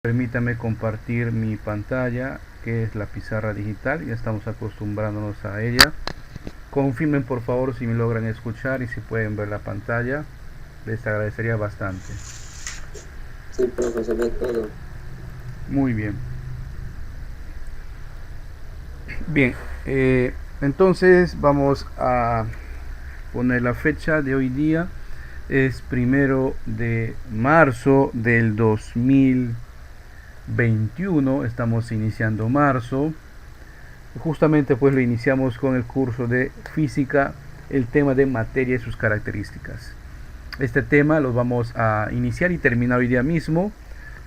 Permítame compartir mi pantalla, que es la pizarra digital. Ya estamos acostumbrándonos a ella. Confirmen por favor si me logran escuchar y si pueden ver la pantalla. Les agradecería bastante. Sí, profe, se ve todo. Muy bien. Bien, entonces vamos a poner la fecha de hoy día. Es 1 de marzo del 2021. Estamos iniciando marzo. Justamente pues lo iniciamos con el curso de física, el tema de materia y sus características. Este tema lo vamos a iniciar y terminar hoy día mismo,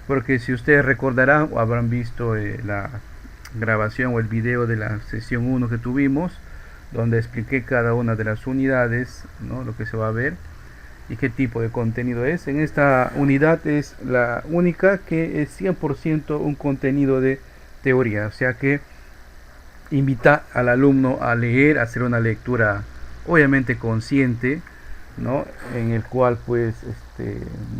porque si ustedes recordarán o habrán visto la grabación o el video de la sesión 1 que tuvimos, donde expliqué cada una de las unidades, ¿no? Lo que se va a ver y qué tipo de contenido es. En esta unidad es la única que es 100% un contenido de teoría, o sea que invita al alumno a leer, a hacer una lectura obviamente consciente, ¿no? En el cual pues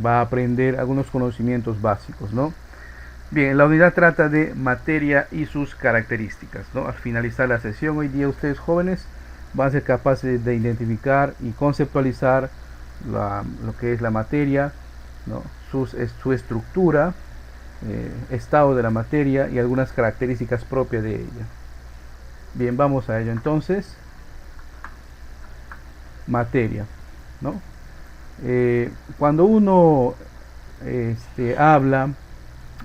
va a aprender algunos conocimientos básicos, ¿no? Bien, la unidad trata de materia y sus características, ¿no? Al finalizar la sesión hoy día ustedes jóvenes van a ser capaces de identificar y conceptualizar lo que es la materia, ¿no? Su estructura, estado de la materia y algunas características propias de ella. Bien, vamos a ello entonces. Materia, ¿no? Cuando uno habla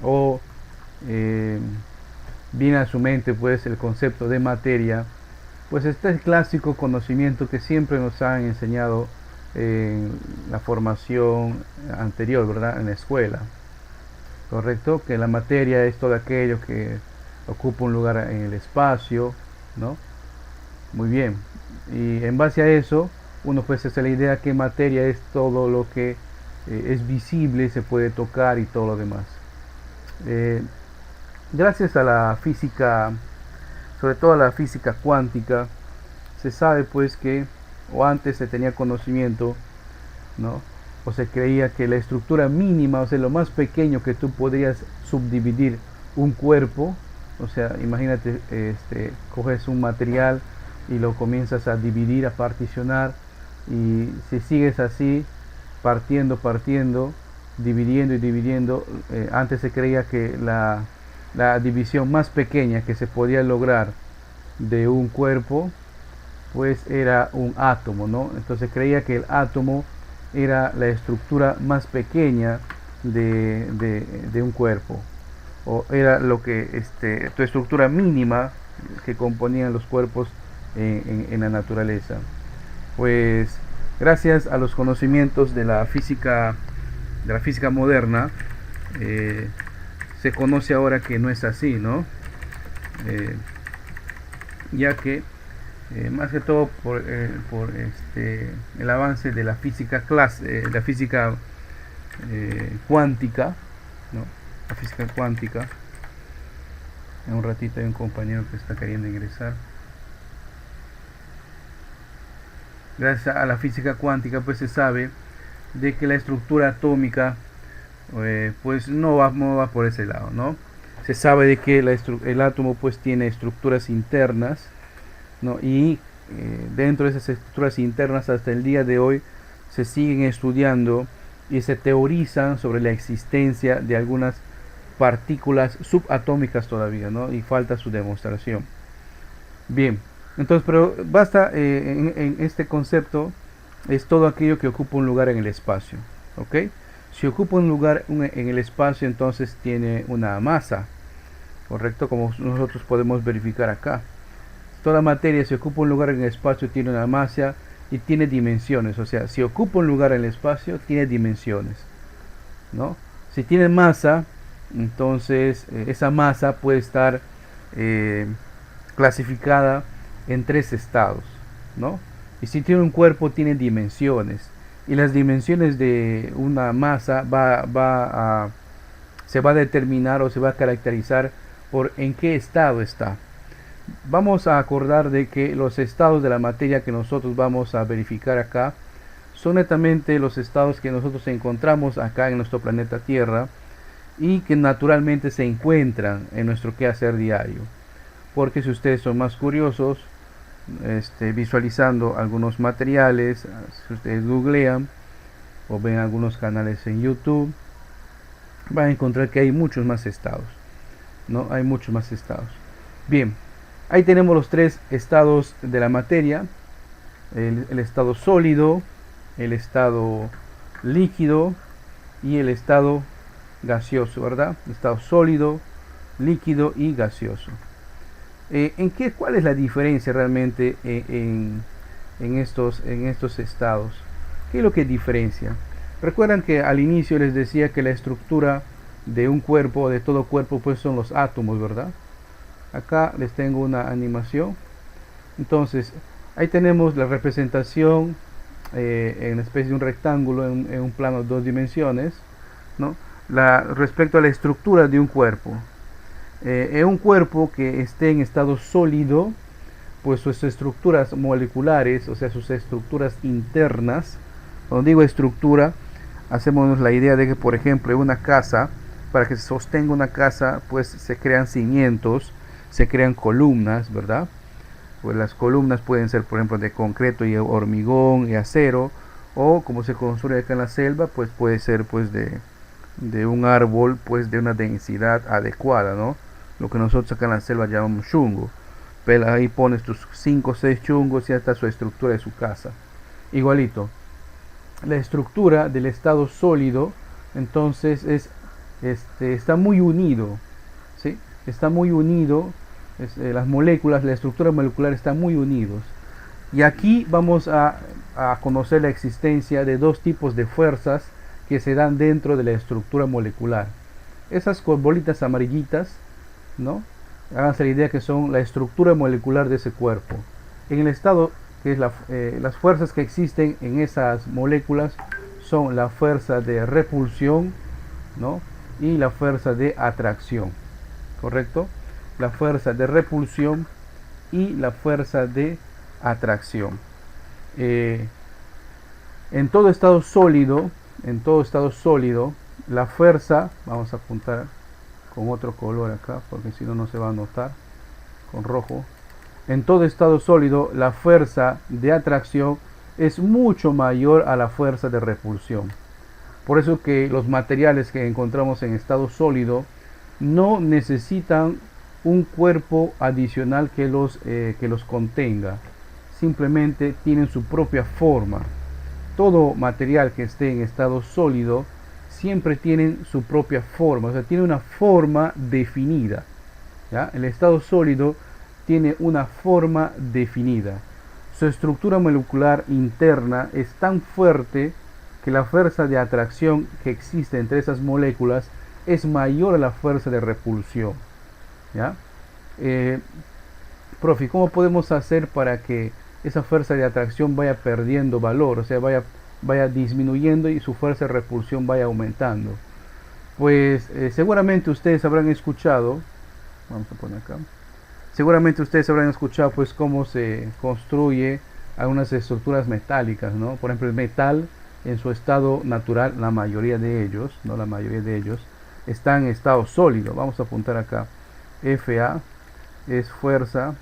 o eh, viene a su mente pues el concepto de materia, pues este es el clásico conocimiento que siempre nos han enseñado en la formación anterior, ¿verdad? En la escuela, ¿correcto? Que la materia es todo aquello que ocupa un lugar en el espacio, ¿no? Muy bien. Y en base a eso, uno pues se hace la idea que materia es todo lo que es visible, se puede tocar y todo lo demás. Eh, Gracias a la física, sobre todo a la física cuántica, se sabe pues que, o antes se tenía conocimiento, ¿no? O se creía que la estructura mínima, o sea, lo más pequeño que tú podrías subdividir un cuerpo, o sea, imagínate, coges un material y lo comienzas a dividir, a particionar, y si sigues así, partiendo, dividiendo y dividiendo, antes se creía que la división más pequeña que se podía lograr de un cuerpo, pues era un átomo, ¿no? Entonces creía que el átomo era la estructura más pequeña de un cuerpo, o era lo que tu estructura mínima que componían los cuerpos en la naturaleza. Pues gracias a los conocimientos de la física moderna, eh, se conoce ahora que no es así, ¿no? Eh, ya que más que todo por el avance de la física la física cuántica, ¿no? La física cuántica. En un ratito hay un compañero que está queriendo ingresar. Gracias a la física cuántica pues se sabe de que la estructura atómica pues no va por ese lado, ¿no? Se sabe de que el átomo pues tiene estructuras internas, ¿no? Y dentro de esas estructuras internas hasta el día de hoy se siguen estudiando y se teorizan sobre la existencia de algunas partículas subatómicas todavía, ¿no? Y falta su demostración. Bien, entonces, pero basta en este concepto es todo aquello que ocupa un lugar en el espacio, ¿ok? Si ocupa un lugar en el espacio, entonces tiene una masa, ¿correcto? Como nosotros podemos verificar acá. Toda materia, si ocupa un lugar en el espacio, tiene una masa y tiene dimensiones. O sea, si ocupa un lugar en el espacio, tiene dimensiones, ¿no? Si tiene masa, entonces esa masa puede estar eh, clasificada en tres estados, ¿no? Y si tiene un cuerpo, tiene dimensiones. Y las dimensiones de una masa se va a determinar o se va a caracterizar por en qué estado está. Vamos a acordar de que los estados de la materia que nosotros vamos a verificar acá son netamente los estados que nosotros encontramos acá en nuestro planeta Tierra, y que naturalmente se encuentran en nuestro quehacer diario. Porque si ustedes son más curiosos, visualizando algunos materiales, si ustedes googlean o ven algunos canales en YouTube, van a encontrar que hay muchos más estados, ¿no? Hay muchos más estados. Bien, ahí tenemos los tres estados de la materia: el estado sólido, el estado líquido y el estado gaseoso, ¿verdad? Estado sólido, líquido y gaseoso. ¿Cuál es la diferencia realmente en estos estados? ¿Qué es lo que diferencia? Recuerdan que al inicio les decía que la estructura de un cuerpo, de todo cuerpo, pues son los átomos, ¿verdad? Acá les tengo una animación. Entonces, ahí tenemos la representación en una especie de un rectángulo en un plano de 2 dimensiones, ¿no? Respecto a la estructura de un cuerpo. En un cuerpo que esté en estado sólido, pues sus estructuras moleculares, o sea, sus estructuras internas, cuando digo estructura, hacemos la idea de que, por ejemplo, en una casa, para que se sostenga una casa, pues se crean cimientos, se crean columnas, ¿verdad? Pues las columnas pueden ser, por ejemplo, de concreto y hormigón y acero, o como se construye acá en la selva, pues puede ser pues de un árbol, pues de una densidad adecuada, ¿no? Lo que nosotros acá en la selva llamamos chungo. Pero ahí pones tus 5 o 6 chungos y ya está su estructura de su casa. Igualito, la estructura del estado sólido, entonces está muy unido, ¿sí? Está muy unido, las moléculas, la estructura molecular están muy unidos. Y aquí vamos a conocer la existencia de dos tipos de fuerzas que se dan dentro de la estructura molecular. Esas bolitas amarillitas, ¿no? Háganse la idea que son la estructura molecular de ese cuerpo. En el estado que es las fuerzas que existen en esas moléculas son la fuerza de repulsión, ¿no? Y la fuerza de atracción, ¿correcto? La fuerza de repulsión y la fuerza de atracción. En todo estado sólido, la fuerza, vamos a apuntar con otro color acá, porque si no, no se va a notar, con rojo. En todo estado sólido, la fuerza de atracción es mucho mayor a la fuerza de repulsión. Por eso que los materiales que encontramos en estado sólido no necesitan un cuerpo adicional que los contenga. Simplemente tienen su propia forma. Todo material que esté en estado sólido siempre tienen su propia forma, o sea, tiene una forma definida, ¿ya? El estado sólido tiene una forma definida. Su estructura molecular interna es tan fuerte que la fuerza de atracción que existe entre esas moléculas es mayor a la fuerza de repulsión, ¿ya? Profe, ¿cómo podemos hacer para que esa fuerza de atracción vaya perdiendo valor, o sea, vaya disminuyendo y su fuerza de repulsión vaya aumentando? Pues seguramente ustedes habrán escuchado, vamos a poner acá, seguramente ustedes habrán escuchado pues cómo se construye algunas estructuras metálicas, ¿no? Por ejemplo, el metal en su estado natural, la mayoría de ellos están en estado sólido. Vamos a apuntar acá, Fa es fuerza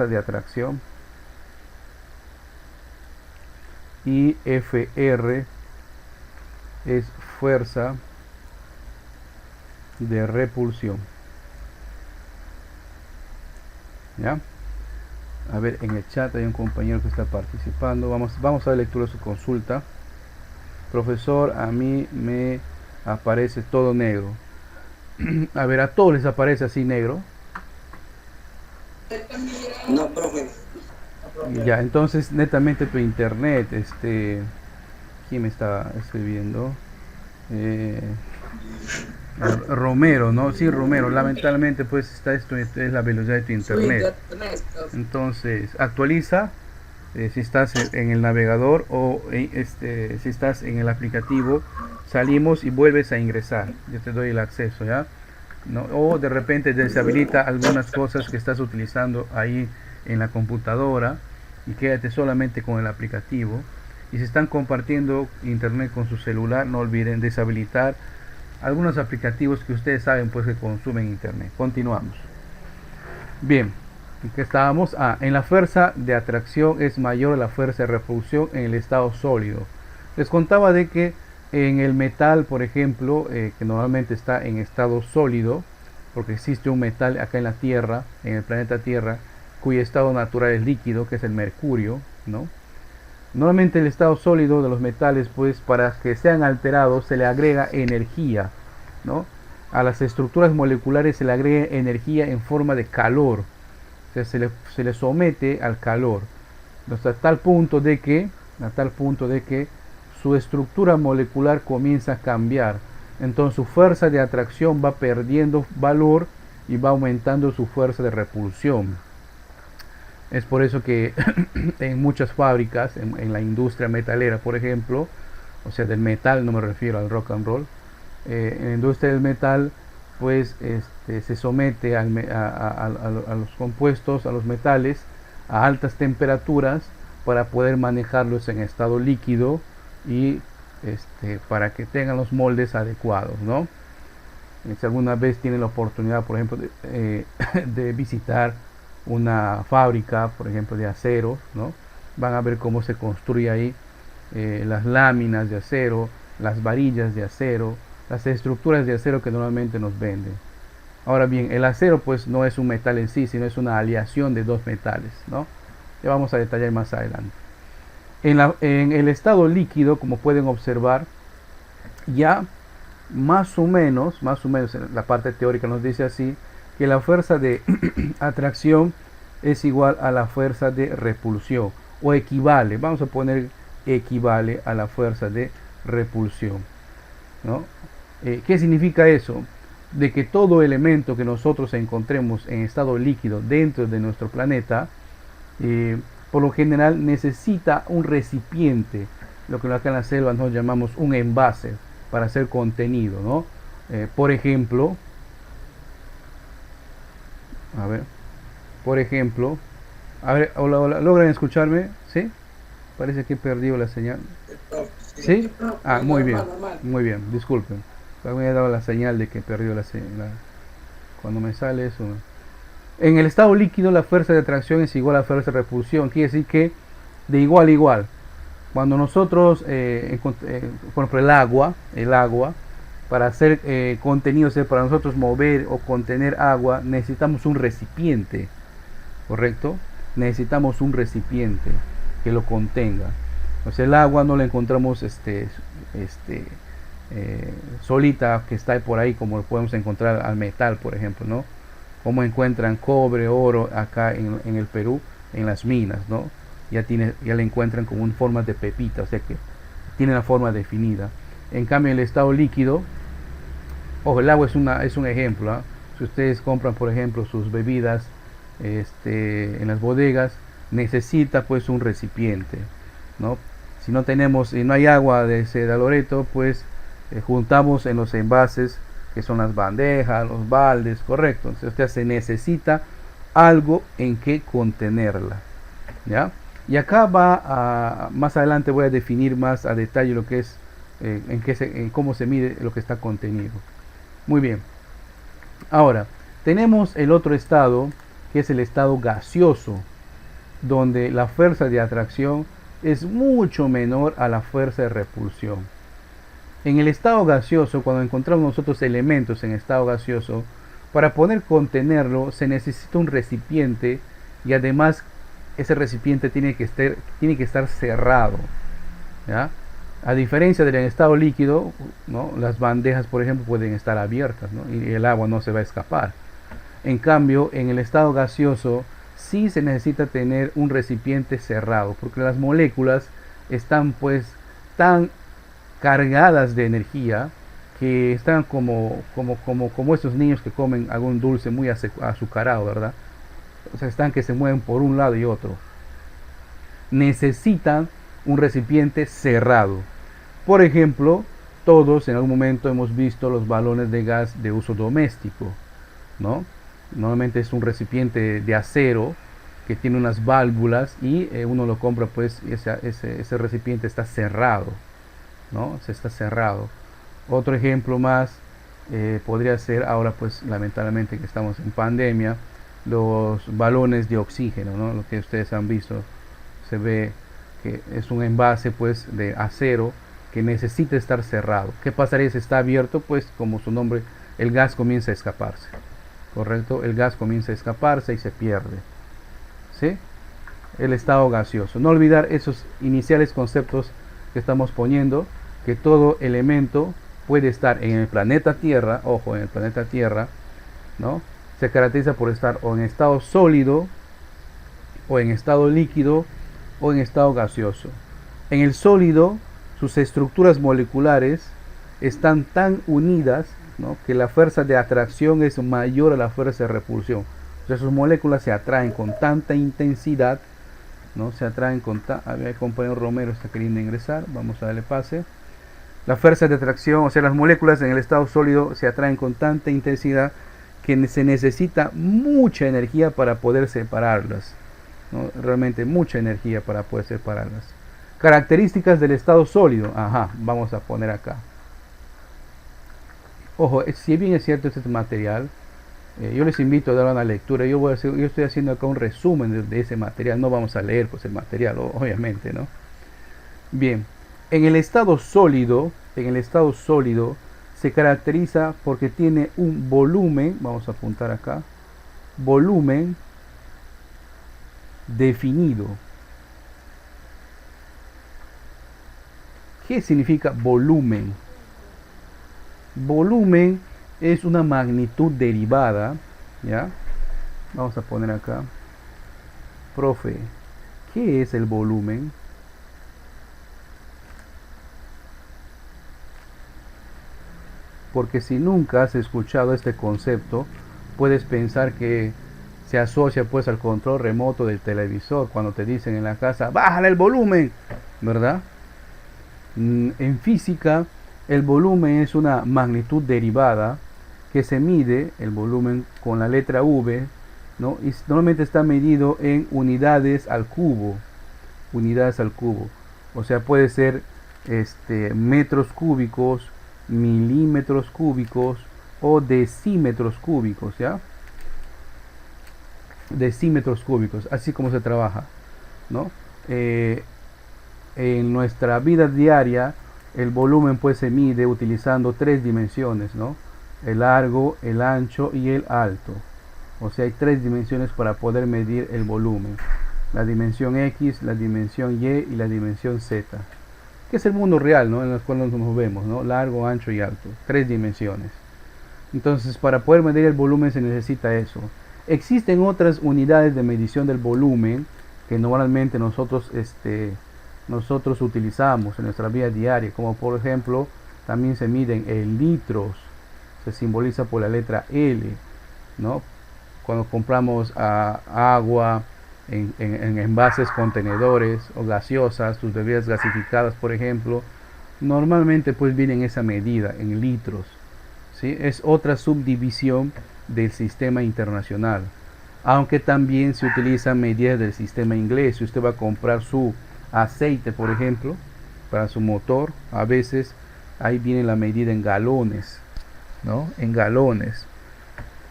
de atracción y Fr es fuerza de repulsión, ¿ya? A ver, en el chat hay un compañero que está participando. Vamos a dar lectura de su consulta. Profesor, a mí me aparece todo negro. A ver, ¿a todos les aparece así negro? No, profe. Ya, entonces netamente tu internet, ¿quién me está escribiendo? Romero, ¿no? Sí, Romero, lamentablemente pues esto es la velocidad de tu internet. Entonces, actualiza si estás en el navegador o si estás en el aplicativo, salimos y vuelves a ingresar. Yo te doy el acceso, ¿ya? ¿No? O de repente deshabilita algunas cosas que estás utilizando ahí en la computadora y quédate solamente con el aplicativo. Y si están compartiendo internet con su celular, no olviden deshabilitar algunos aplicativos que ustedes saben pues que consumen internet. Continuamos. Bien, ¿en qué estábamos? En la fuerza de atracción es mayor la fuerza de repulsión en el estado sólido. Les contaba de que en el metal, por ejemplo, que normalmente está en estado sólido, porque existe un metal acá en la Tierra, en el planeta Tierra, cuyo estado natural es líquido, que es el mercurio, ¿no? Normalmente el estado sólido de los metales, pues para que sean alterados se le agrega energía, ¿no? A las estructuras moleculares se le agrega energía en forma de calor, o sea, se le somete al calor, hasta tal punto de que, su estructura molecular comienza a cambiar. Entonces su fuerza de atracción va perdiendo valor y va aumentando su fuerza de repulsión. Es por eso que en muchas fábricas, en la industria metalera, por ejemplo, o sea, del metal, no me refiero al rock and roll, en la industria del metal, pues se somete a los compuestos, a los metales, a altas temperaturas para poder manejarlos en estado líquido y para que tengan los moldes adecuados, ¿no? Si alguna vez tienen la oportunidad, por ejemplo, de visitar una fábrica, por ejemplo, de acero, ¿no? Van a ver cómo se construye ahí las láminas de acero, las varillas de acero, las estructuras de acero que normalmente nos venden. Ahora bien, el acero pues no es un metal en sí, sino es una aleación de dos metales, ¿no? Ya vamos a detallar más adelante. En el estado líquido, como pueden observar, ya más o menos en la parte teórica nos dice así, que la fuerza de atracción es igual a la fuerza de repulsión, o equivale, vamos a poner equivale a la fuerza de repulsión, ¿no? ¿Qué significa eso? De que todo elemento que nosotros encontremos en estado líquido dentro de nuestro planeta, por lo general necesita un recipiente, lo que acá en la selva nos llamamos un envase para ser contenido, ¿no? Por ejemplo, hola, ¿logran escucharme? ¿Sí? Parece que he perdido la señal. ¿Sí? Muy bien, disculpen. Me he dado la señal de que he perdido la señal. Cuando me sale eso. En el estado líquido la fuerza de atracción es igual a la fuerza de repulsión. Quiere decir que de igual a igual. Cuando nosotros, por ejemplo, el agua, para hacer contenido, o sea, para nosotros mover o contener agua, necesitamos un recipiente, ¿correcto? Necesitamos un recipiente que lo contenga. O sea, el agua no la encontramos solita, que está por ahí, como lo podemos encontrar al metal, por ejemplo, ¿no? Como encuentran cobre, oro acá en el Perú, en las minas, ¿no? Ya la encuentran como en forma de pepita, o sea que tiene la forma definida. En cambio, el estado líquido, ojo, el agua es un ejemplo, ¿eh? Si ustedes compran, por ejemplo, sus bebidas en las bodegas, necesita pues un recipiente, ¿no? Si no hay agua de ese de Loreto, pues juntamos en los envases, que son las bandejas, los baldes, correcto. Entonces se necesita algo en que contenerla, ¿ya? Y acá más adelante voy a definir más a detalle lo que es, en cómo se mide lo que está contenido. Muy bien. Ahora, tenemos el otro estado, que es el estado gaseoso, donde la fuerza de atracción es mucho menor a la fuerza de repulsión. En el estado gaseoso, cuando encontramos nosotros elementos en estado gaseoso, para poder contenerlo se necesita un recipiente, y además ese recipiente tiene que estar cerrado, ¿ya? A diferencia del estado líquido, ¿no? Las bandejas, por ejemplo, pueden estar abiertas, ¿no? Y el agua no se va a escapar. En cambio, en el estado gaseoso sí se necesita tener un recipiente cerrado, porque las moléculas están pues tan cargadas de energía que están como estos niños que comen algún dulce muy azucarado, ¿verdad? O sea, están que se mueven por un lado y otro. Necesitan un recipiente cerrado. Por ejemplo, todos en algún momento hemos visto los balones de gas de uso doméstico, ¿no? Normalmente es un recipiente de acero que tiene unas válvulas y uno lo compra, pues ese recipiente está cerrado, ¿no? Se está cerrado. Otro ejemplo más podría ser ahora, pues lamentablemente que estamos en pandemia, los balones de oxígeno, ¿no? Lo que ustedes han visto, se ve que es un envase pues de acero que necesita estar cerrado. ¿Qué pasaría si está abierto? Pues como su nombre, el gas comienza a escaparse, ¿correcto? El gas comienza a escaparse y se pierde, ¿sí? El estado gaseoso. No olvidar esos iniciales conceptos que estamos poniendo, que todo elemento puede estar en el planeta Tierra, ojo, en el planeta Tierra, ¿no? Se caracteriza por estar o en estado sólido, o en estado líquido, o en estado gaseoso. En el sólido, sus estructuras moleculares están tan unidas, ¿no?, que la fuerza de atracción es mayor a la fuerza de repulsión. O sea, sus moléculas se atraen con tanta intensidad, ¿no? Se atraen con el compañero Romero está queriendo ingresar, vamos a darle pase. La fuerza de atracción, o sea, las moléculas en el estado sólido se atraen con tanta intensidad que se necesita mucha energía para poder separarlas, ¿no? Realmente mucha energía para poder separarlas. Características del estado sólido, vamos a poner acá. Ojo, si bien es cierto este material, yo les invito a dar una lectura. Yo estoy haciendo acá un resumen de ese material. No vamos a leer pues el material, obviamente, ¿no? Bien, en el estado sólido se caracteriza porque tiene un volumen, vamos a apuntar acá, volumen definido. ¿Qué significa volumen? Volumen es una magnitud derivada, ¿ya? Vamos a poner acá, profe, ¿qué es el volumen? Porque si nunca has escuchado este concepto, puedes pensar que se asocia pues al control remoto del televisor cuando te dicen en la casa, bájale el volumen, ¿verdad? En física, el volumen es una magnitud derivada que se mide, el volumen con la letra V, ¿no? Y normalmente está medido en unidades al cubo, o sea, puede ser metros cúbicos, milímetros cúbicos o decímetros cúbicos, ¿ya? Decímetros cúbicos, así como se trabaja, ¿no? En nuestra vida diaria, el volumen pues se mide utilizando 3 dimensiones, ¿no? El largo, el ancho y el alto. O sea, hay 3 dimensiones para poder medir el volumen. La dimensión X, la dimensión Y y la dimensión Z. Que es el mundo real, ¿no? En el cual nos movemos, ¿no? Largo, ancho y alto. 3 dimensiones. Entonces, para poder medir el volumen se necesita eso. Existen otras unidades de medición del volumen que normalmente nosotros utilizamos en nuestra vida diaria, como por ejemplo, también se miden en litros, se simboliza por la letra L, ¿no? Cuando compramos agua en envases contenedores o gaseosas, sus bebidas gasificadas, por ejemplo, normalmente pues viene esa medida en litros, ¿sí? Es otra subdivisión del sistema internacional, aunque también se utilizan medidas del sistema inglés. Si usted va a comprar su aceite, por ejemplo, para su motor, a veces ahí viene la medida en galones, ¿no? En galones,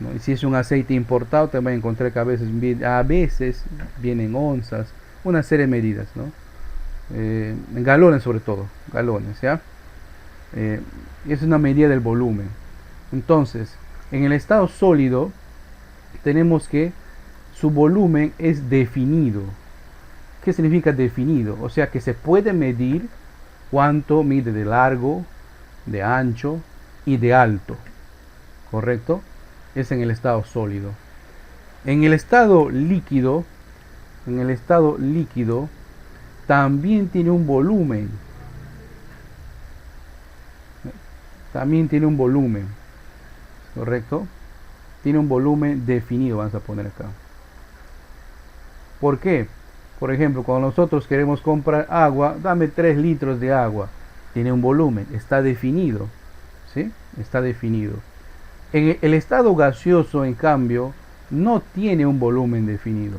¿no? Y si es un aceite importado, te va a encontrar que a veces vienen onzas, una serie de medidas, ¿no? En galones, sobre todo, galones, ¿ya? Es una medida del volumen. Entonces, en el estado sólido tenemos que su volumen es definido. ¿Qué significa definido? O sea que se puede medir cuánto mide de largo, de ancho y de alto, ¿correcto? Es en el estado sólido. En el estado líquido también tiene un volumen. ¿Correcto? Tiene un volumen definido, vamos a poner acá. ¿Por qué? Por ejemplo, cuando nosotros queremos comprar agua, dame 3 litros de agua. Tiene un volumen, está definido, ¿sí? Está definido. En el estado gaseoso, en cambio, no tiene un volumen definido.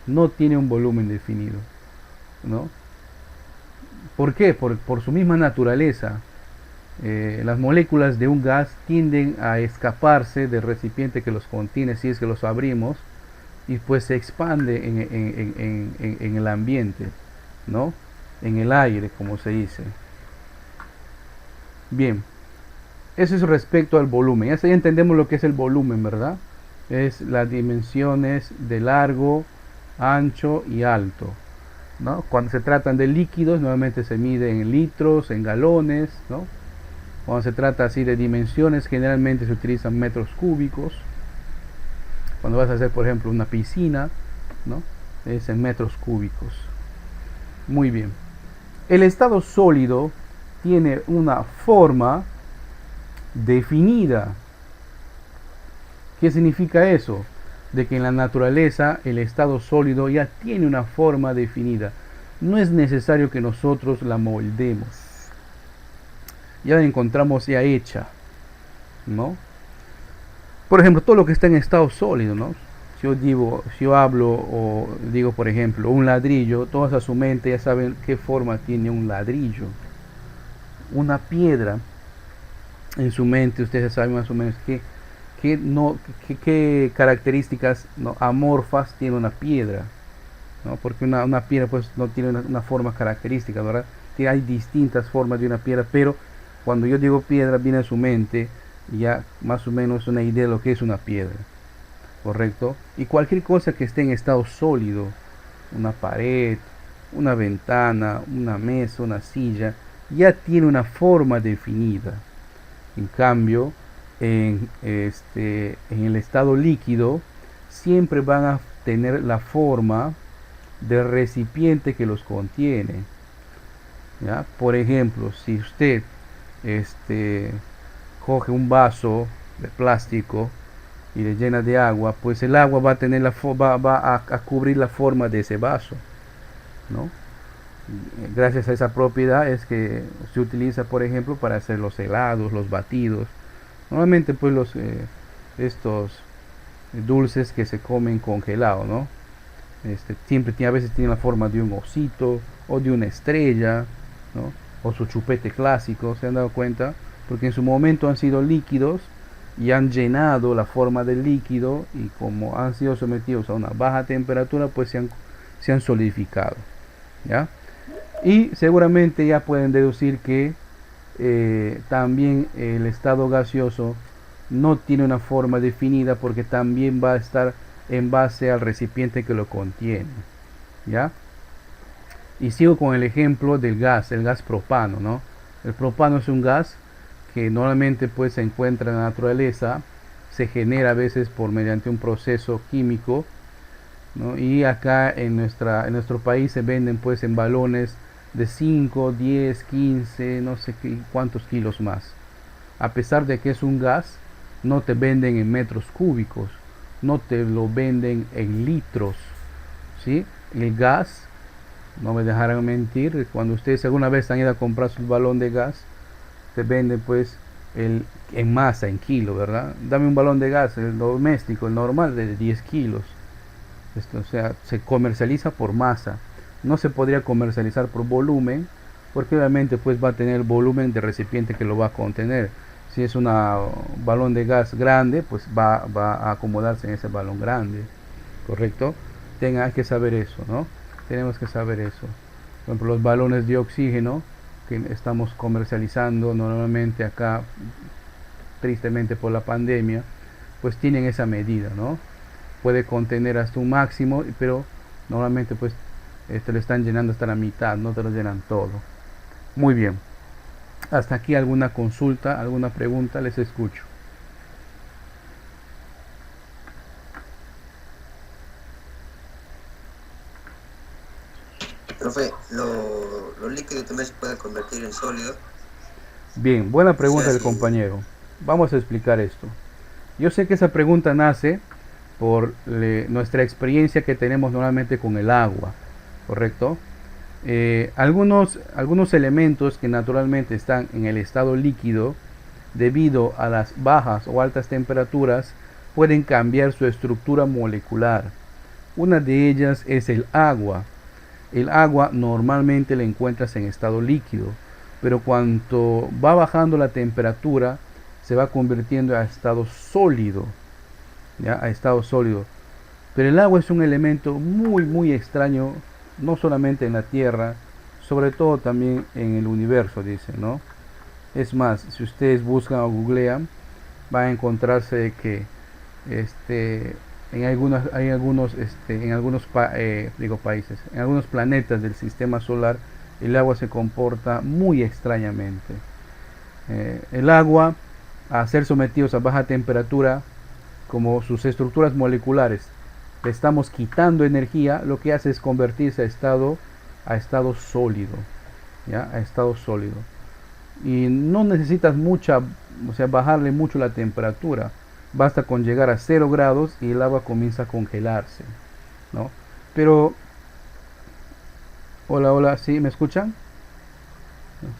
no tiene un volumen definido, ¿no? ¿Por qué? Por su misma naturaleza. Las moléculas de un gas tienden a escaparse del recipiente que los contiene si es que los abrimos, y pues se expande en el ambiente, ¿no? En el aire, como se dice. Bien, eso es respecto al volumen. Ya entendemos lo que es el volumen, ¿verdad? Es las dimensiones de largo, ancho y alto, ¿no? Cuando se tratan de líquidos, normalmente se mide en litros, en galones, ¿no? Cuando se trata así de dimensiones, generalmente se utilizan metros cúbicos. Cuando vas a hacer, por ejemplo, una piscina, ¿no? Es en metros cúbicos. Muy bien. El estado sólido tiene una forma definida. ¿Qué significa eso? De que en la naturaleza el estado sólido ya tiene una forma definida. No es necesario que nosotros la moldemos. Ya la encontramos ya hecha, ¿no? Por ejemplo, todo lo que está en estado sólido, ¿no? Si yo hablo o digo, por ejemplo, un ladrillo, todos a su mente ya saben qué forma tiene un ladrillo. Una piedra, en su mente ustedes saben más o menos qué características, ¿no?, amorfas tiene una piedra, ¿no? Porque una piedra pues no tiene una forma característica, ¿verdad? Hay distintas formas de una piedra, pero cuando yo digo piedra viene a su mente ya más o menos una idea de lo que es una piedra, ¿correcto? Y cualquier cosa que esté en estado sólido, una pared, una ventana, una mesa, una silla, ya tiene una forma definida. En cambio, en el estado líquido siempre van a tener la forma del recipiente que los contiene, ¿ya? Por ejemplo, si usted coge un vaso de plástico y le llena de agua, pues el agua va a tener va a cubrir la forma de ese vaso, ¿no? Gracias a esa propiedad es que se utiliza, por ejemplo, para hacer los helados, los batidos. Normalmente pues estos dulces que se comen congelados, ¿no? Siempre a veces tiene la forma de un osito o de una estrella, ¿no? O su chupete clásico, ¿se han dado cuenta? Porque en su momento han sido líquidos y han llenado la forma del líquido, y como han sido sometidos a una baja temperatura, pues se han solidificado, ¿ya? Y seguramente ya pueden deducir que también el estado gaseoso no tiene una forma definida, porque también va a estar en base al recipiente que lo contiene, ¿ya? Y sigo con el ejemplo del gas, el gas propano, ¿no? El propano es un gas que normalmente pues se encuentra en la naturaleza, se genera a veces mediante un proceso químico, ¿no? Y acá en nuestro país se venden pues en balones de 5, 10, 15, no sé cuántos kilos más. A pesar de que es un gas, no te venden en metros cúbicos, no te lo venden en litros, ¿sí? El gas, no me dejarán mentir, cuando ustedes alguna vez han ido a comprar su balón de gas, te venden pues en masa, en kilo, ¿verdad? Dame un balón de gas, el doméstico, el normal, de 10 kilos. O sea, se comercializa por masa. No se podría comercializar por volumen, porque obviamente pues va a tener el volumen de recipiente que lo va a contener. Si es un balón de gas grande, pues va a acomodarse en ese balón grande, ¿correcto? Hay que saber eso, ¿no? Tenemos que saber eso. Por ejemplo, los balones de oxígeno que estamos comercializando normalmente acá, tristemente por la pandemia, pues tienen esa medida, ¿no? Puede contener hasta un máximo, pero normalmente pues te lo están llenando hasta la mitad, no te lo llenan todo. Muy bien. Hasta aquí alguna consulta, alguna pregunta, les escucho. Profe, ¿lo líquido también se puede convertir en sólido? Bien, buena O pregunta sea, del compañero. Vamos a explicar esto. Yo sé que esa pregunta nace por nuestra experiencia que tenemos normalmente con el agua, ¿correcto? Algunos elementos que naturalmente están en el estado líquido, debido a las bajas o altas temperaturas, pueden cambiar su estructura molecular. Una de ellas es el agua. El agua normalmente la encuentras en estado líquido, pero cuando va bajando la temperatura se va convirtiendo a estado sólido, ¿ya? A estado sólido. Pero el agua es un elemento muy extraño, no solamente en la Tierra, sobre todo también en el universo, dice, ¿no? Es más, si ustedes buscan o googlean, van a encontrarse que en algunos países, en algunos planetas del sistema solar, el agua se comporta muy extrañamente. El agua, a ser sometidos a baja temperatura, como sus estructuras moleculares, le estamos quitando energía, lo que hace es convertirse a estado sólido, ¿ya? A estado sólido. Y no necesitas bajarle mucho la temperatura. Basta con llegar a 0 grados y el agua comienza a congelarse, ¿no? Pero, hola, ¿sí me escuchan?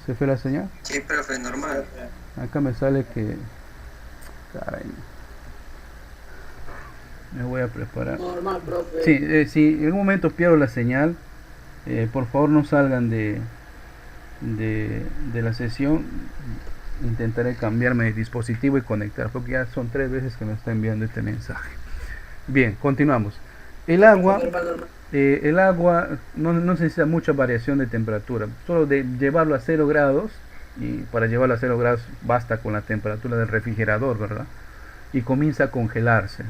¿Se fue la señal? Sí, profe, normal. Acá me sale que... Caray, me voy a preparar. Normal, profe. Sí, si en un momento pierdo la señal, por favor no salgan de la sesión. Intentaré cambiarme de dispositivo y conectar, porque ya son 3 veces que me está enviando este mensaje. Bien, continuamos. El agua no necesita mucha variación de temperatura, solo de llevarlo a 0 grados, y para llevarlo a 0 grados basta con la temperatura del refrigerador, ¿verdad? Y comienza a congelarse.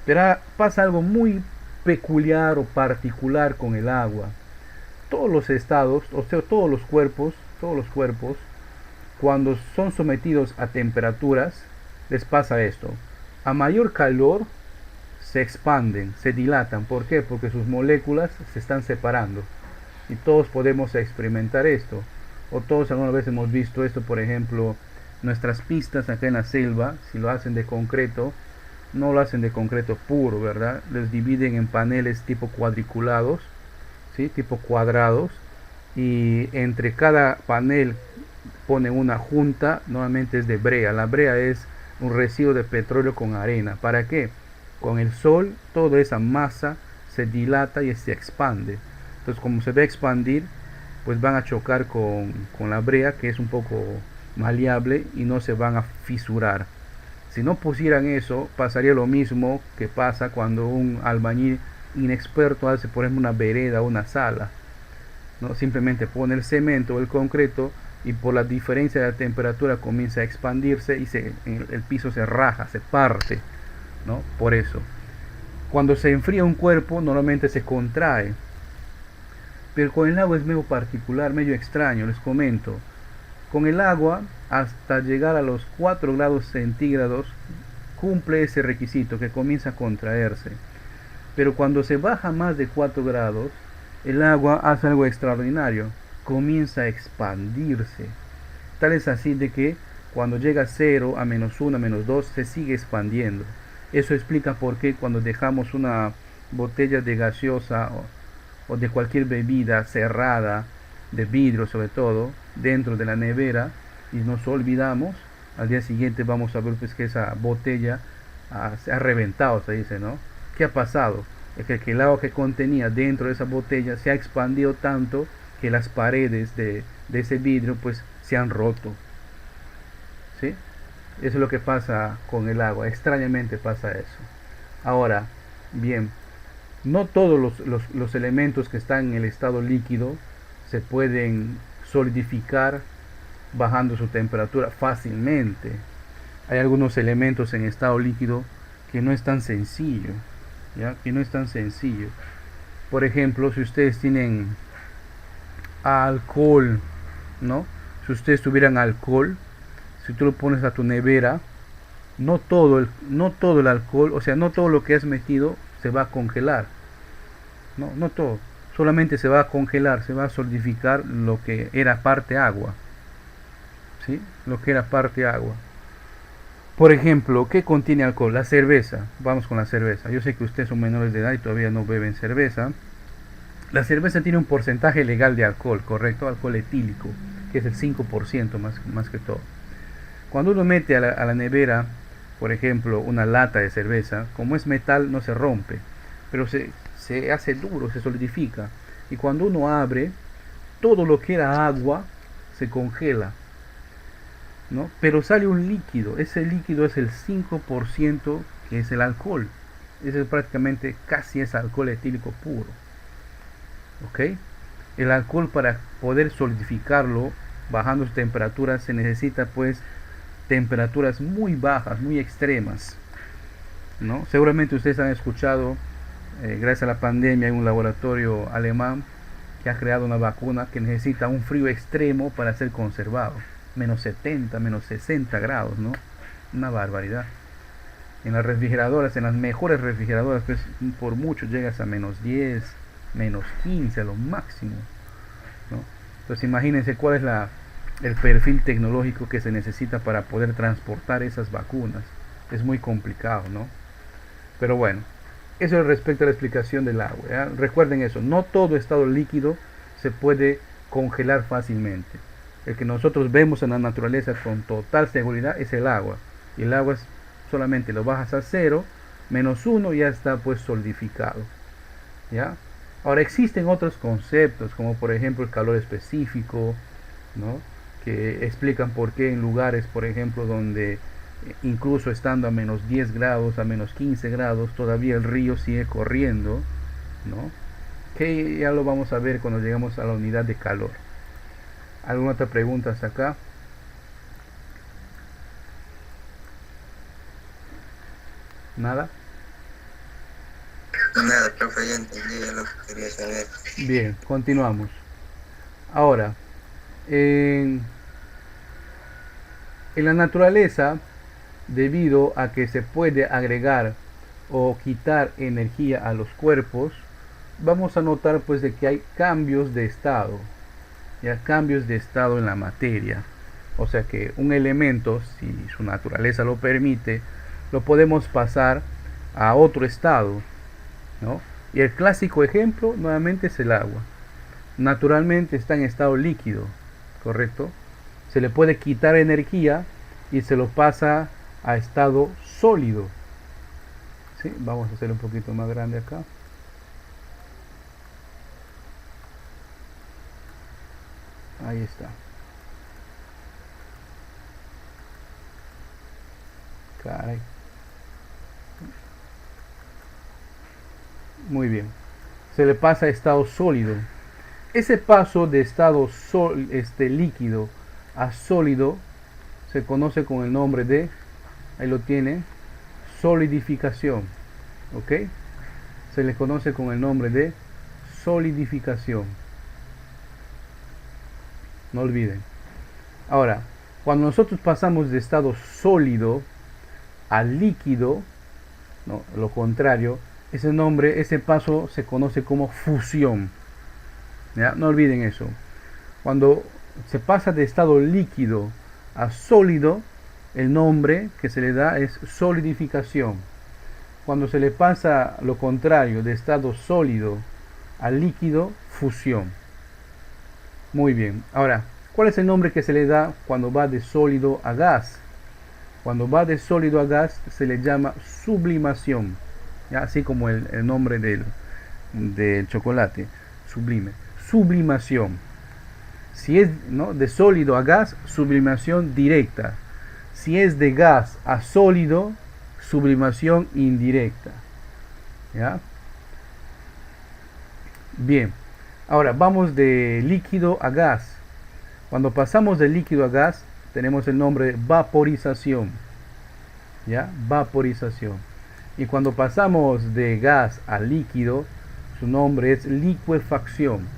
Pero pasa algo muy peculiar o particular con el agua. Todos los estados, o sea, todos los cuerpos, cuando son sometidos a temperaturas, les pasa esto. A mayor calor se expanden, se dilatan. ¿Por qué? Porque sus moléculas se están separando. Y todos podemos experimentar esto. O todos alguna vez hemos visto esto, por ejemplo, nuestras pistas acá en la selva, si lo hacen de concreto, no lo hacen de concreto puro, ¿verdad? Les dividen en paneles tipo cuadriculados, ¿sí? Tipo cuadrados. Y entre cada panel ponen una junta, normalmente es de brea. La brea es un residuo de petróleo con arena. ¿Para qué? Con el sol toda esa masa se dilata y se expande. Entonces, como se va a expandir, pues van a chocar con la brea, que es un poco maleable, y no se van a fisurar. Si no pusieran eso, pasaría lo mismo que pasa cuando un albañil inexperto hace, por ejemplo, una vereda o una sala, ¿no? Simplemente pone el cemento o el concreto, y por la diferencia de la temperatura comienza a expandirse y el piso se raja, se parte, ¿no? Por eso, cuando se enfría un cuerpo, normalmente se contrae. Pero con el agua es medio particular, medio extraño, les comento. Con el agua, hasta llegar a los 4 grados centígrados, cumple ese requisito, que comienza a contraerse. Pero cuando se baja más de 4 grados, el agua hace algo extraordinario, comienza a expandirse. Tal es así de que cuando llega a 0, a -1, a -2, se sigue expandiendo. Eso explica por qué cuando dejamos una botella de gaseosa o de cualquier bebida cerrada, de vidrio sobre todo, dentro de la nevera, y nos olvidamos, al día siguiente vamos a ver pues que esa botella se ha reventado, se dice, ¿no? ¿Qué ha pasado? Es que el agua que contenía dentro de esa botella se ha expandido tanto que las paredes de ese vidrio pues se han roto, ¿sí? Eso es lo que pasa con el agua, extrañamente pasa eso. Ahora, bien, no todos los elementos que están en el estado líquido se pueden solidificar bajando su temperatura fácilmente. Hay algunos elementos en estado líquido que no es tan sencillo, ¿ya? Que no es tan sencillo. Por ejemplo, si ustedes tienen alcohol, ¿no? Si ustedes tuvieran alcohol, si tú lo pones a tu nevera, no todo el alcohol, o sea, no todo lo que has metido se va a congelar. No todo. Solamente se va a congelar, se va a solidificar lo que era parte agua. ¿Sí? Lo que era parte agua. Por ejemplo, ¿qué contiene alcohol? La cerveza. Vamos con la cerveza. Yo sé que ustedes son menores de edad y todavía no beben cerveza. La cerveza tiene un porcentaje legal de alcohol, ¿correcto? Alcohol etílico, que es el 5% más que todo. Cuando uno mete a la nevera, por ejemplo, una lata de cerveza, como es metal no se rompe, pero se hace duro, se solidifica. Y cuando uno abre, todo lo que era agua se congela, ¿no? Pero sale un líquido, ese líquido es el 5% que es el alcohol. Ese es prácticamente casi es alcohol etílico puro. ¿Ok? El alcohol, para poder solidificarlo bajando su temperatura, se necesita pues temperaturas muy bajas, muy extremas, ¿no? Seguramente ustedes han escuchado, gracias a la pandemia hay un laboratorio alemán que ha creado una vacuna que necesita un frío extremo para ser conservado, menos 70, menos 60 grados, ¿no? Una barbaridad. En las refrigeradoras, en las mejores refrigeradoras, pues por mucho llegas a menos 10, menos 15 a lo máximo, ¿no? Entonces imagínense cuál es el perfil tecnológico que se necesita para poder transportar esas vacunas. Es muy complicado, ¿no? Pero bueno, eso es respecto a la explicación del agua, ¿ya? Recuerden eso, no todo estado líquido se puede congelar fácilmente. El que nosotros vemos en la naturaleza con total seguridad es el agua. Y el agua es solamente lo bajas a 0, -1, ya está pues solidificado, ¿ya? Ahora existen otros conceptos, como por ejemplo el calor específico, ¿no? Que explican por qué en lugares, por ejemplo, donde incluso estando a menos 10 grados, a menos 15 grados, todavía el río sigue corriendo, ¿no? Que ya lo vamos a ver cuando llegamos a la unidad de calor. ¿Alguna otra pregunta hasta acá? ¿Nada? Nada, profe, ya entendí lo que quería saber. Bien, continuamos. Ahora, en la naturaleza, debido a que se puede agregar o quitar energía a los cuerpos, vamos a notar pues de que hay cambios de estado, ya cambios de estado en la materia. O sea que un elemento, si su naturaleza lo permite, lo podemos pasar a otro estado, ¿no? Y el clásico ejemplo nuevamente es el agua. Naturalmente está en estado líquido, ¿correcto? Se le puede quitar energía y se lo pasa a estado sólido. ¿Sí? Vamos a hacer un poquito más grande acá. Ahí está. Caray. Muy bien. Se le pasa a estado sólido. Ese paso de estado líquido a sólido se conoce con el nombre de, ahí lo tienen, solidificación. ¿Ok? Se le conoce con el nombre de solidificación. No olviden. Ahora, cuando nosotros pasamos de estado sólido a líquido, no, lo contrario, ese paso se conoce como fusión. ¿Ya? No olviden eso. Cuando se pasa de estado líquido a sólido, el nombre que se le da es solidificación. Cuando se le pasa lo contrario, de estado sólido a líquido, fusión. Muy bien. Ahora, ¿cuál es el nombre que se le da cuando va de sólido a gas? Cuando va de sólido a gas se le llama sublimación, ¿ya? Así como el nombre del chocolate, sublime. Sublimación. Si es, ¿no?, de sólido a gas, sublimación directa. Si es de gas a sólido, sublimación indirecta. ¿Ya? Bien. Ahora vamos de líquido a gas. Cuando pasamos de líquido a gas, tenemos el nombre de vaporización. ¿Ya? Vaporización. Y cuando pasamos de gas a líquido, su nombre es licuefacción.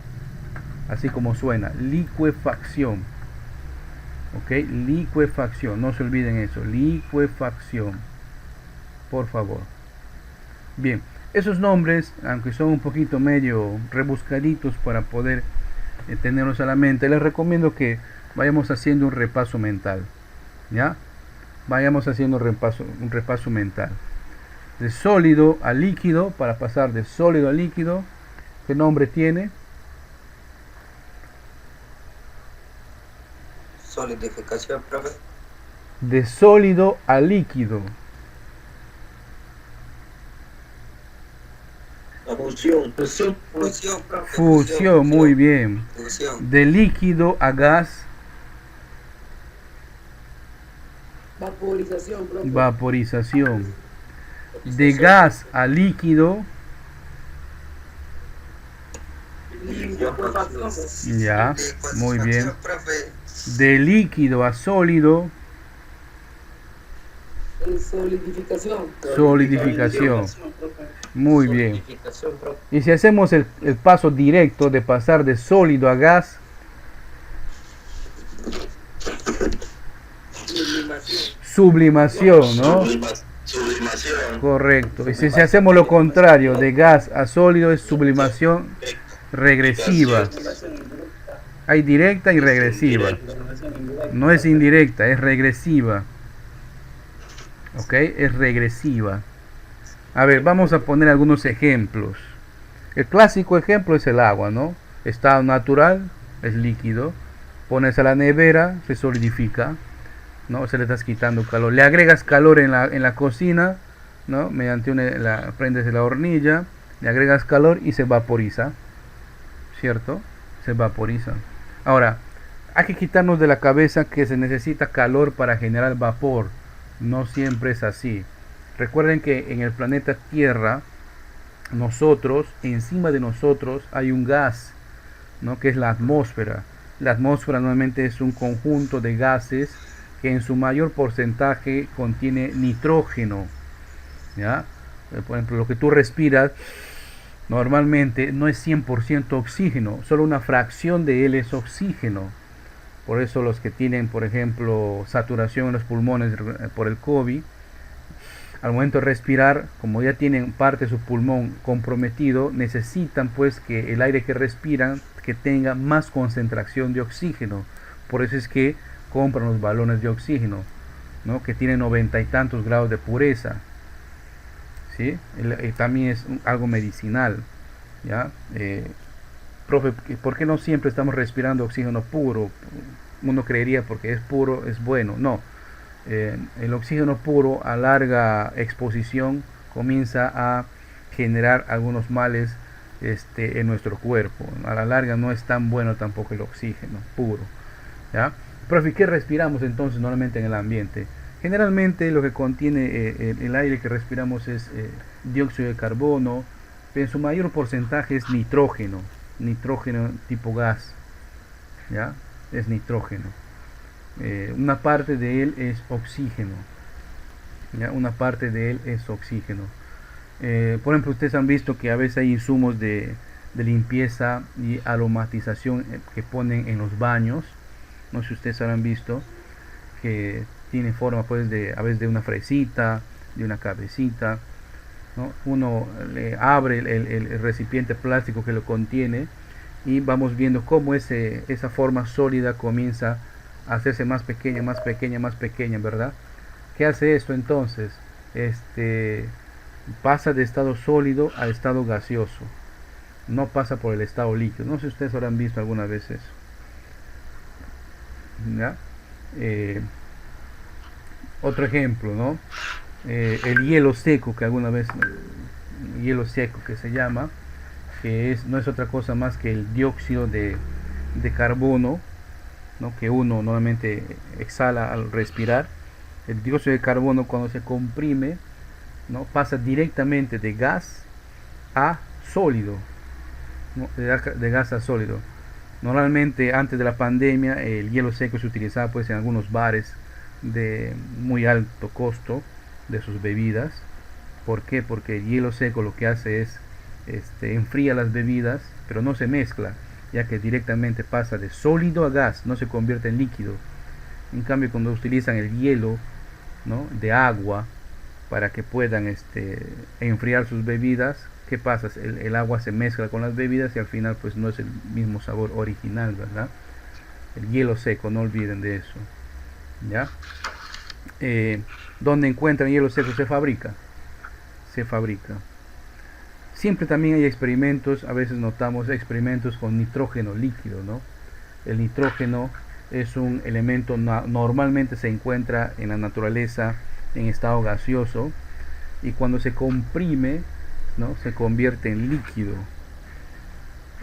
Así como suena, licuefacción. ¿Ok? Licuefacción. No se olviden eso. Licuefacción. Por favor. Bien. Esos nombres, aunque son un poquito medio rebuscaditos para poder tenerlos a la mente, les recomiendo que vayamos haciendo un repaso mental. ¿Ya? Vayamos haciendo un repaso mental. De sólido a líquido, para pasar de sólido a líquido, ¿qué nombre tiene? Solidificación, profe. De sólido a líquido. Fusión, profe, Fusión, muy bien. fusión. De líquido a gas, vaporización. De gas a líquido, ya, muy bien. Licuefacción, profe. De líquido a sólido, solidificación. Muy bien. Solidificación, profe. Y si hacemos el paso directo de pasar de sólido a gas, sublimación, ¿no? Sublimación. Correcto. Y si hacemos lo contrario, de gas a sólido, es sublimación regresiva. Hay directa y regresiva. No es indirecta, es regresiva. ¿Ok? Es regresiva. A ver, vamos a poner algunos ejemplos. El clásico ejemplo es el agua, ¿no? Estado natural, es líquido. Pones a la nevera, se solidifica, ¿no? Se le estás quitando calor. Le agregas calor en la cocina, ¿no? Mediante prendes la hornilla, le agregas calor y se vaporiza, ¿cierto? Se vaporiza. Ahora, hay que quitarnos de la cabeza que se necesita calor para generar vapor. No siempre es así. Recuerden que en el planeta Tierra, encima de nosotros hay un gas, ¿no? Que es la atmósfera. La atmósfera normalmente es un conjunto de gases que en su mayor porcentaje contiene nitrógeno, ¿ya? Por ejemplo, lo que tú respiras normalmente no es 100% oxígeno, solo una fracción de él es oxígeno. Por eso los que tienen, por ejemplo, saturación en los pulmones por el COVID, al momento de respirar, como ya tienen parte de su pulmón comprometido, necesitan pues que el aire que respiran que tenga más concentración de oxígeno. Por eso es que compran los balones de oxígeno, ¿no? Que tienen 90 y tantos grados de pureza, ¿sí? También es algo medicinal, ¿ya? Profe, ¿por qué no siempre estamos respirando oxígeno puro? Uno creería porque es puro, es bueno. No. El oxígeno puro a larga exposición comienza a generar algunos males en nuestro cuerpo. A la larga no es tan bueno tampoco el oxígeno puro, ¿ya? Profe, ¿qué respiramos entonces normalmente en el ambiente? Generalmente lo que contiene el aire que respiramos es dióxido de carbono, pero en su mayor porcentaje es nitrógeno tipo gas, ¿ya? Es nitrógeno. Una parte de él es oxígeno, ¿ya? Una parte de él es oxígeno. Por ejemplo, ustedes han visto que a veces hay insumos de limpieza y aromatización que ponen en los baños. No sé si ustedes habrán visto que tiene forma pues a veces de una fresita, de una cabecita, ¿no? Uno le abre el recipiente plástico que lo contiene y vamos viendo cómo esa forma sólida comienza a hacerse más pequeña, más pequeña, más pequeña, ¿verdad? ¿Qué hace esto entonces? Pasa de estado sólido a estado gaseoso, no pasa por el estado líquido. No sé si ustedes habrán visto alguna vez eso, ¿ya? Otro ejemplo, ¿no? El hielo seco, que alguna vez, hielo seco que se llama, que no es otra cosa más que el dióxido de carbono, ¿no? Que uno normalmente exhala al respirar. El dióxido de carbono, cuando se comprime, ¿no? Pasa directamente de gas a sólido, ¿no? De gas a sólido. Normalmente antes de la pandemia el hielo seco se utilizaba pues en algunos bares de muy alto costo de sus bebidas. ¿Por qué? Porque el hielo seco lo que hace es enfría las bebidas, pero no se mezcla, ya que directamente pasa de sólido a gas, no se convierte en líquido. En cambio, cuando utilizan el hielo, ¿no? De agua para que puedan enfriar sus bebidas, ¿qué pasa? El agua se mezcla con las bebidas y al final pues no es el mismo sabor original, ¿verdad? El hielo seco, no olviden de eso, ¿ya? ¿Dónde encuentran hielo seco? Se fabrica. Siempre también hay experimentos, a veces notamos experimentos con nitrógeno líquido, ¿no? El nitrógeno es un elemento, normalmente se encuentra en la naturaleza en estado gaseoso, y cuando se comprime ¿no? Se convierte en líquido.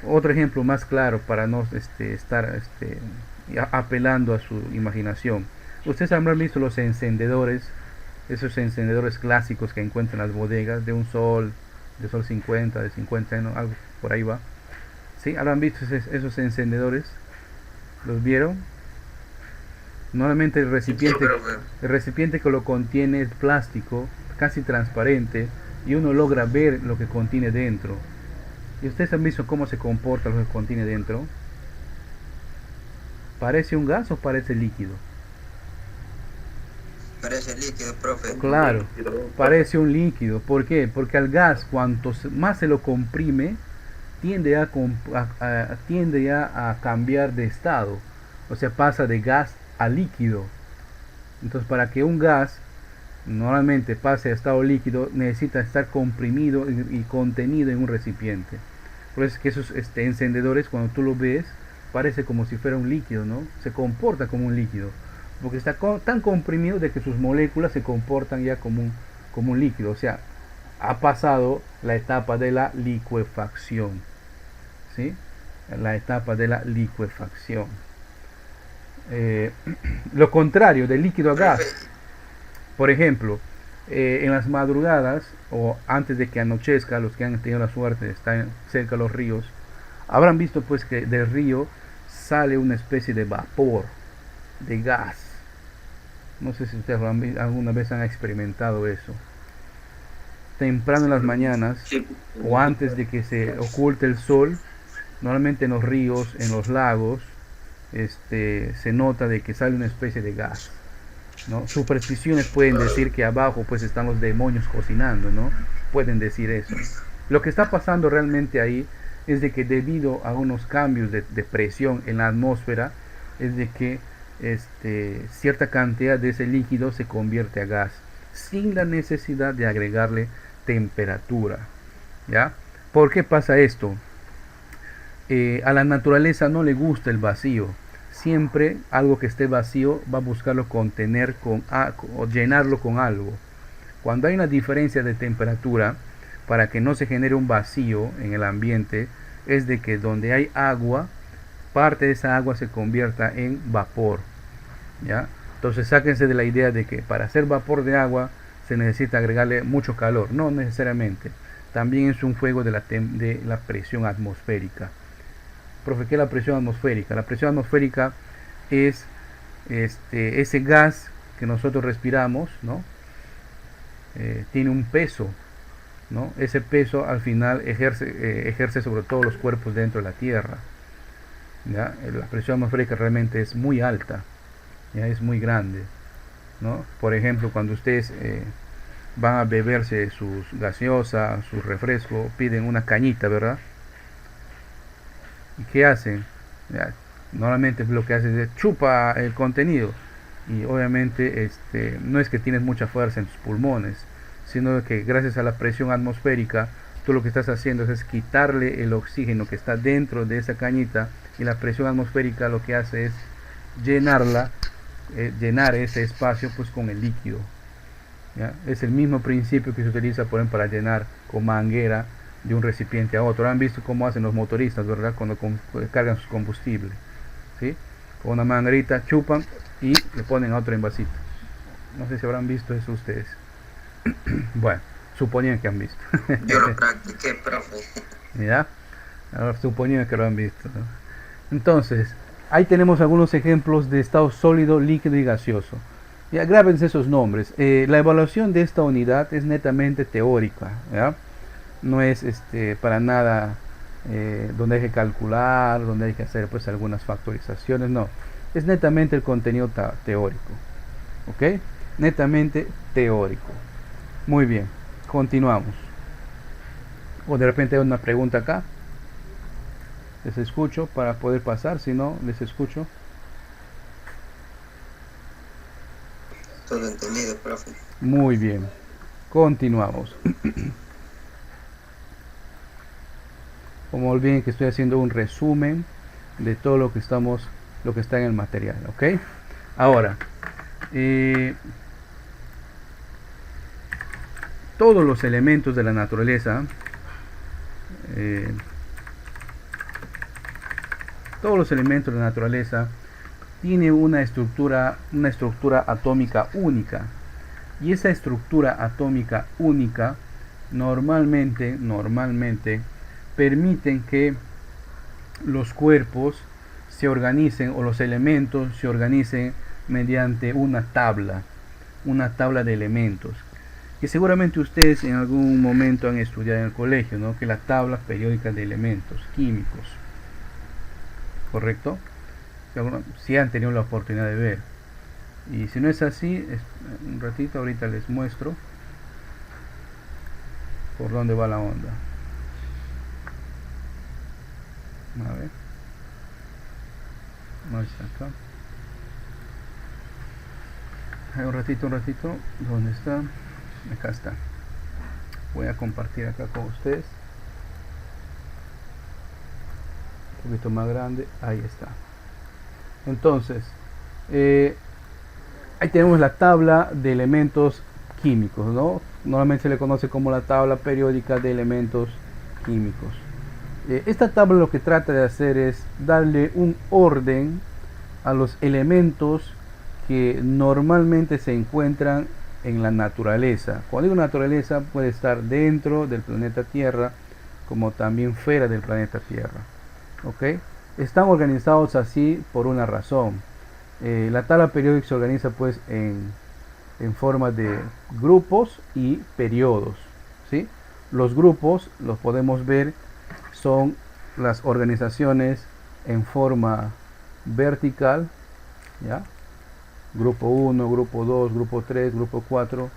Otro ejemplo más claro para no estar apelando a su imaginación. Ustedes habrán visto los encendedores, esos encendedores clásicos que encuentran en las bodegas, de Sol 50, de 50, ¿no? Algo por ahí va. ¿Sí? ¿Habrán visto esos encendedores? ¿Los vieron? Normalmente el recipiente que lo contiene es plástico, casi transparente, y uno logra ver lo que contiene dentro. ¿Y ustedes han visto cómo se comporta lo que contiene dentro? ¿Parece un gas o parece líquido? Parece líquido, profe. Claro, parece un líquido. ¿Por qué? Porque al gas, cuanto más se lo comprime, tiende ya a cambiar de estado. O sea, pasa de gas a líquido. Entonces, para que un gas normalmente pase a estado líquido, necesita estar comprimido y contenido en un recipiente. Por eso es que esos encendedores, cuando tú lo ves, parece como si fuera un líquido, ¿no? Se comporta como un líquido, porque está tan comprimido de que sus moléculas se comportan ya como un líquido. O sea, ha pasado la etapa de la licuefacción, ¿sí? La etapa de la licuefacción. Lo contrario del líquido a gas, por ejemplo, en las madrugadas o antes de que anochezca, los que han tenido la suerte de estar cerca de los ríos, habrán visto pues que del río sale una especie de vapor, de gas. No sé si ustedes alguna vez han experimentado eso. Temprano en las mañanas o antes de que se oculte el sol, normalmente en los ríos, en los lagos, se nota de que sale una especie de gas, ¿no? Supersticiones pueden decir que abajo pues están los demonios cocinando, ¿no? Pueden decir eso. Lo que está pasando realmente ahí es de que debido a unos cambios de presión en la atmósfera, es de que cierta cantidad de ese líquido se convierte a gas sin la necesidad de agregarle temperatura, ¿ya? ¿Por qué pasa esto? A la naturaleza no le gusta el vacío. Siempre algo que esté vacío va a buscarlo contener o llenarlo con algo. Cuando hay una diferencia de temperatura, para que no se genere un vacío en el ambiente, es de que donde hay agua, parte de esa agua se convierta en vapor, ¿ya? Entonces sáquense de la idea de que para hacer vapor de agua se necesita agregarle mucho calor. No necesariamente. También es un juego de la presión atmosférica. Profe, ¿qué es la presión atmosférica? La presión atmosférica es ese gas que nosotros respiramos, ¿no? Tiene un peso, ¿no? Ese peso al final ejerce sobre todos los cuerpos dentro de la Tierra, ¿ya? La presión atmosférica realmente es muy alta, ¿ya? Es muy grande, ¿no? Por ejemplo, cuando ustedes van a beberse sus gaseosas, sus refrescos, piden una cañita, ¿verdad? ¿Y qué hacen? Ya, normalmente lo que hacen es chupa el contenido, y obviamente no es que tienes mucha fuerza en tus pulmones, sino que gracias a la presión atmosférica tú lo que estás haciendo es quitarle el oxígeno que está dentro de esa cañita, y la presión atmosférica lo que hace es llenar ese espacio pues con el líquido, ¿ya? Es el mismo principio que se utiliza, por ejemplo, para llenar con manguera de un recipiente a otro. Han visto cómo hacen los motoristas, ¿verdad? Cuando cargan su combustible, ¿sí? Con una manguerita chupan y le ponen a otro envasito. No sé si habrán visto eso ustedes. Bueno, suponían que han visto. Yo lo practiqué, profe. ¿Ya? Ahora suponían que lo han visto, ¿no? Entonces, ahí tenemos algunos ejemplos de estado sólido, líquido y gaseoso. Ya, grábense esos nombres. La evaluación de esta unidad es netamente teórica, ¿ya? No es para nada donde hay que calcular, donde hay que hacer pues algunas factorizaciones, no. Es netamente el contenido teórico. ¿Ok? Netamente teórico. Muy bien, continuamos. O de repente hay una pregunta acá. Les escucho para poder pasar, si no, les escucho. Todo entendido, profe. Muy bien, continuamos. Como olviden que estoy haciendo un resumen de todo lo que está en el material, ¿ok? Ahora, todos los elementos de la naturaleza todos los elementos de la naturaleza tienen una estructura atómica única, y esa estructura atómica única normalmente permiten que los cuerpos se organicen, o los elementos se organicen mediante una tabla de elementos, que seguramente ustedes en algún momento han estudiado en el colegio, ¿no? Que la tabla periódica de elementos químicos, ¿correcto? Si han tenido la oportunidad de ver. Y si no es así, un ratito, ahorita les muestro por dónde va la onda. A ver, no está acá. Un ratito, ¿dónde está? Acá está. Voy a compartir acá con ustedes. Un poquito más grande, ahí está. Entonces, ahí tenemos la tabla de elementos químicos, ¿no? Normalmente se le conoce como la tabla periódica de elementos químicos. Esta tabla lo que trata de hacer es darle un orden a los elementos que normalmente se encuentran en la naturaleza. Cuando digo naturaleza, puede estar dentro del planeta Tierra como también fuera del planeta Tierra. ¿Ok? Están organizados así por una razón. La tabla periódica se organiza pues en forma de grupos y periodos, ¿sí? Los grupos los podemos ver, son las organizaciones en forma vertical, ¿ya? Grupo 1, grupo 2, grupo 3, grupo 4,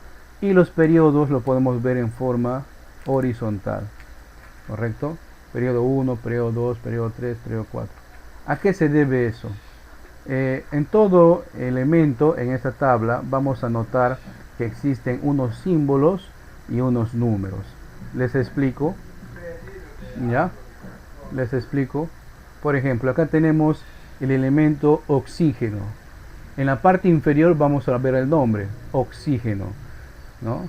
y los periodos lo podemos ver en forma horizontal, ¿correcto? Periodo 1, periodo 2, periodo 3, periodo 4. ¿A qué se debe eso? En todo elemento en esta tabla vamos a notar que existen unos símbolos y unos números. Les explico. ¿Ya? Les explico. Por ejemplo, acá tenemos el elemento oxígeno. En la parte inferior vamos a ver el nombre, oxígeno, ¿no?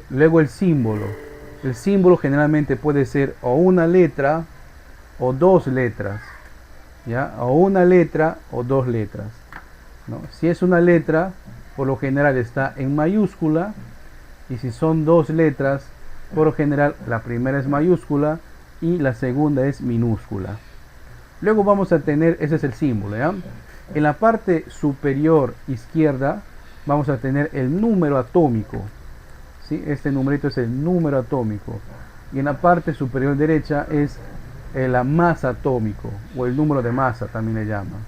Luego el símbolo. El símbolo generalmente puede ser o una letra o dos letras, ¿ya? O una letra o dos letras, ¿no? Si es una letra, por lo general está en mayúscula, y si son dos letras, por lo general la primera es mayúscula y la segunda es minúscula. Luego vamos a tener, ese es el símbolo, ¿ya? En la parte superior izquierda vamos a tener el número atómico, ¿sí? Este numerito es el número atómico. Y en la parte superior derecha es la masa atómico, o el número de masa también le llaman.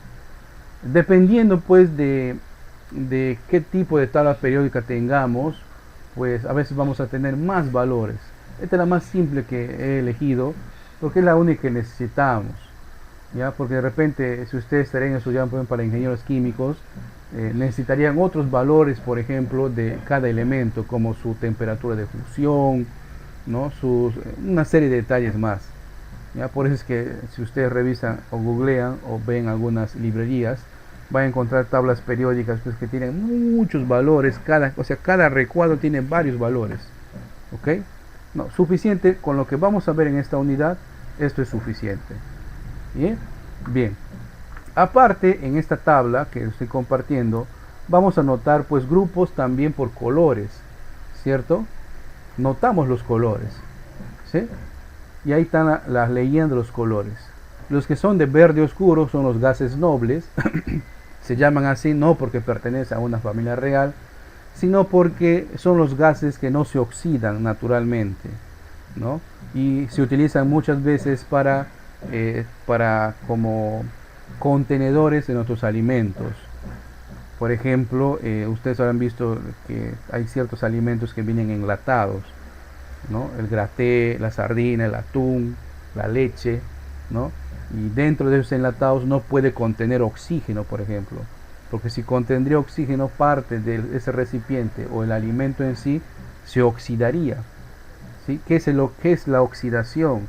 Dependiendo pues de qué tipo de tabla periódica tengamos, pues a veces vamos a tener más valores. Esta es la más simple que he elegido porque es la única que necesitamos, ¿ya? Porque de repente, si ustedes estarían estudiando, por ejemplo, para ingenieros químicos, necesitarían otros valores, por ejemplo, de cada elemento, como su temperatura de fusión, ¿no? Una serie de detalles más, ¿ya? Por eso es que si ustedes revisan o googlean o ven algunas librerías, van a encontrar tablas periódicas pues, que tienen muchos valores, cada recuadro tiene varios valores, ¿ok? No, suficiente con lo que vamos a ver en esta unidad, esto es suficiente. Bien, aparte en esta tabla que estoy compartiendo, vamos a notar pues grupos también por colores, ¿cierto? Notamos los colores, ¿sí? Y ahí están las leyendas de los colores. Los que son de verde oscuro son los gases nobles. Se llaman así no porque pertenecen a una familia real, sino porque son los gases que no se oxidan naturalmente, ¿no? Y se utilizan muchas veces para como contenedores de nuestros alimentos. Por ejemplo, ustedes habrán visto que hay ciertos alimentos que vienen enlatados, ¿no? El graté, la sardina, el atún, la leche, ¿no? Y dentro de esos enlatados no puede contener oxígeno, por ejemplo, porque si contendría oxígeno, parte de ese recipiente o el alimento en sí se oxidaría, ¿sí? ¿Qué es la oxidación?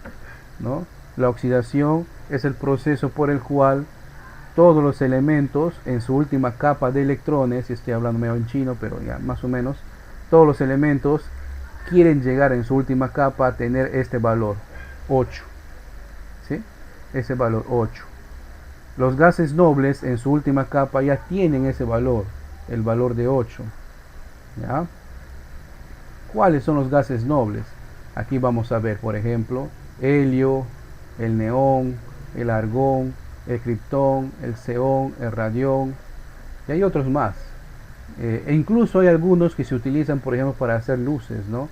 ¿No? La oxidación es el proceso por el cual todos los elementos en su última capa de electrones, y estoy hablando medio en chino, pero ya más o menos, todos los elementos quieren llegar en su última capa a tener este valor, 8, ¿sí? Ese valor 8. Los gases nobles en su última capa ya tienen ese valor, el valor de 8, ¿ya? ¿Cuáles son los gases nobles? Aquí vamos a ver, por ejemplo, helio, el neón, el argón, el criptón, el xeón, el radión, y hay otros más. E incluso hay algunos que se utilizan, por ejemplo, para hacer luces, ¿no?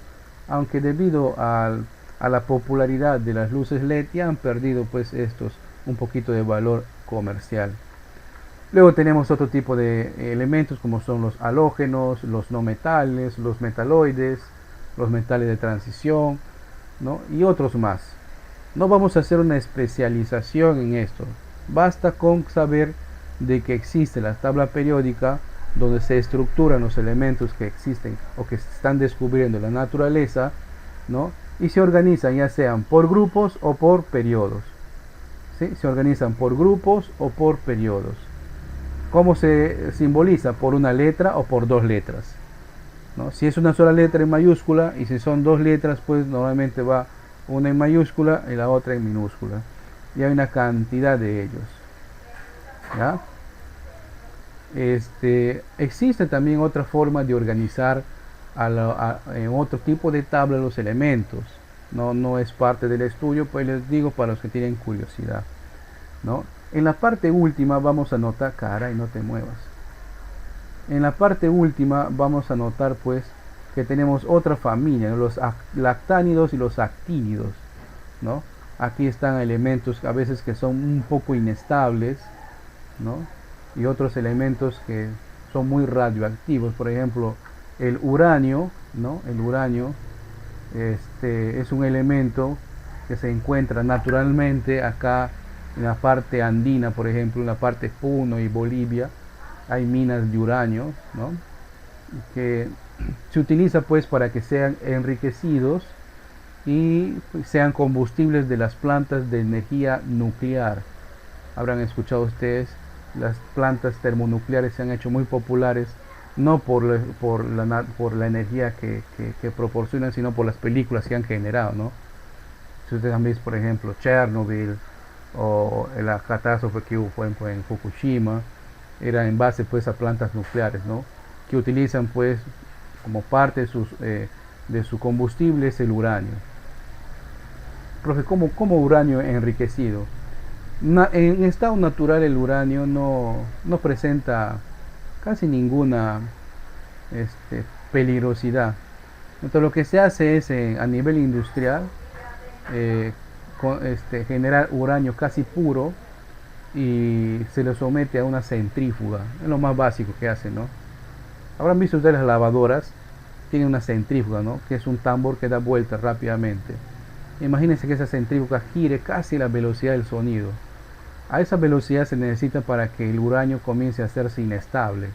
Aunque debido a la popularidad de las luces LED ya han perdido pues estos un poquito de valor comercial. Luego tenemos otro tipo de elementos como son los halógenos, los no metales, los metaloides, los metales de transición, ¿no? Y otros más. No vamos a hacer una especialización en esto. Basta con saber de que existe la tabla periódica donde se estructuran los elementos que existen o que se están descubriendo en la naturaleza, ¿no? Y se organizan ya sean por grupos o por periodos. ¿Sí? Se organizan por grupos o por periodos. ¿Cómo se simboliza? Por una letra o por dos letras, ¿no? Si es una sola letra en mayúscula y si son dos letras, pues normalmente va una en mayúscula y la otra en minúscula. Y hay una cantidad de ellos, ¿ya? Existe también otra forma de organizar en otro tipo de tabla los elementos. No es parte del estudio, pues les digo para los que tienen curiosidad, ¿no? En la parte última vamos a notar, cara, y no te muevas. En la parte última vamos a notar pues que tenemos otra familia, ¿no? Los lactánidos y los actínidos, ¿no? Aquí están elementos a veces que son un poco inestables, ¿no? Y otros elementos que son muy radioactivos, por ejemplo el uranio, ¿no? El uranio es un elemento que se encuentra naturalmente acá en la parte andina, por ejemplo en la parte Puno y Bolivia hay minas de uranio, ¿no? Que se utiliza pues para que sean enriquecidos y sean combustibles de las plantas de energía nuclear. Habrán escuchado ustedes, las plantas termonucleares se han hecho muy populares no por la energía que proporcionan, sino por las películas que han generado, ¿no? Si ustedes han visto, por ejemplo, Chernobyl o la catástrofe que hubo en Fukushima, era en base pues a plantas nucleares, ¿no? Que utilizan pues como parte de su combustible es el uranio. Profe, ¿cómo uranio enriquecido? En estado natural el uranio no presenta casi ninguna peligrosidad. Entonces lo que se hace es a nivel industrial generar uranio casi puro y se lo somete a una centrífuga. Es lo más básico que hacen, ¿no? Habrán visto ustedes las lavadoras, tienen una centrífuga, ¿no? Que es un tambor que da vuelta rápidamente. Imagínense que esa centrífuga gire casi a la velocidad del sonido. A esa velocidad se necesita para que el uranio comience a hacerse inestable.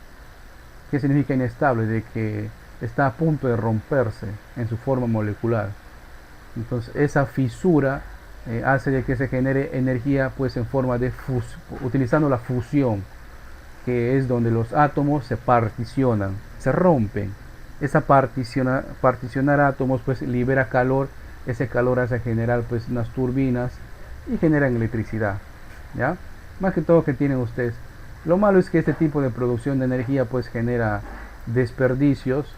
¿Qué significa inestable? De que está a punto de romperse en su forma molecular. Entonces esa fisura hace de que se genere energía pues en forma de utilizando la fusión, que es donde los átomos se particionan, se rompen. Esa particionar átomos pues libera calor, ese calor hace generar pues unas turbinas y generan electricidad, ¿ya? Más que todo que tienen ustedes. Lo malo es que este tipo de producción de energía pues genera desperdicios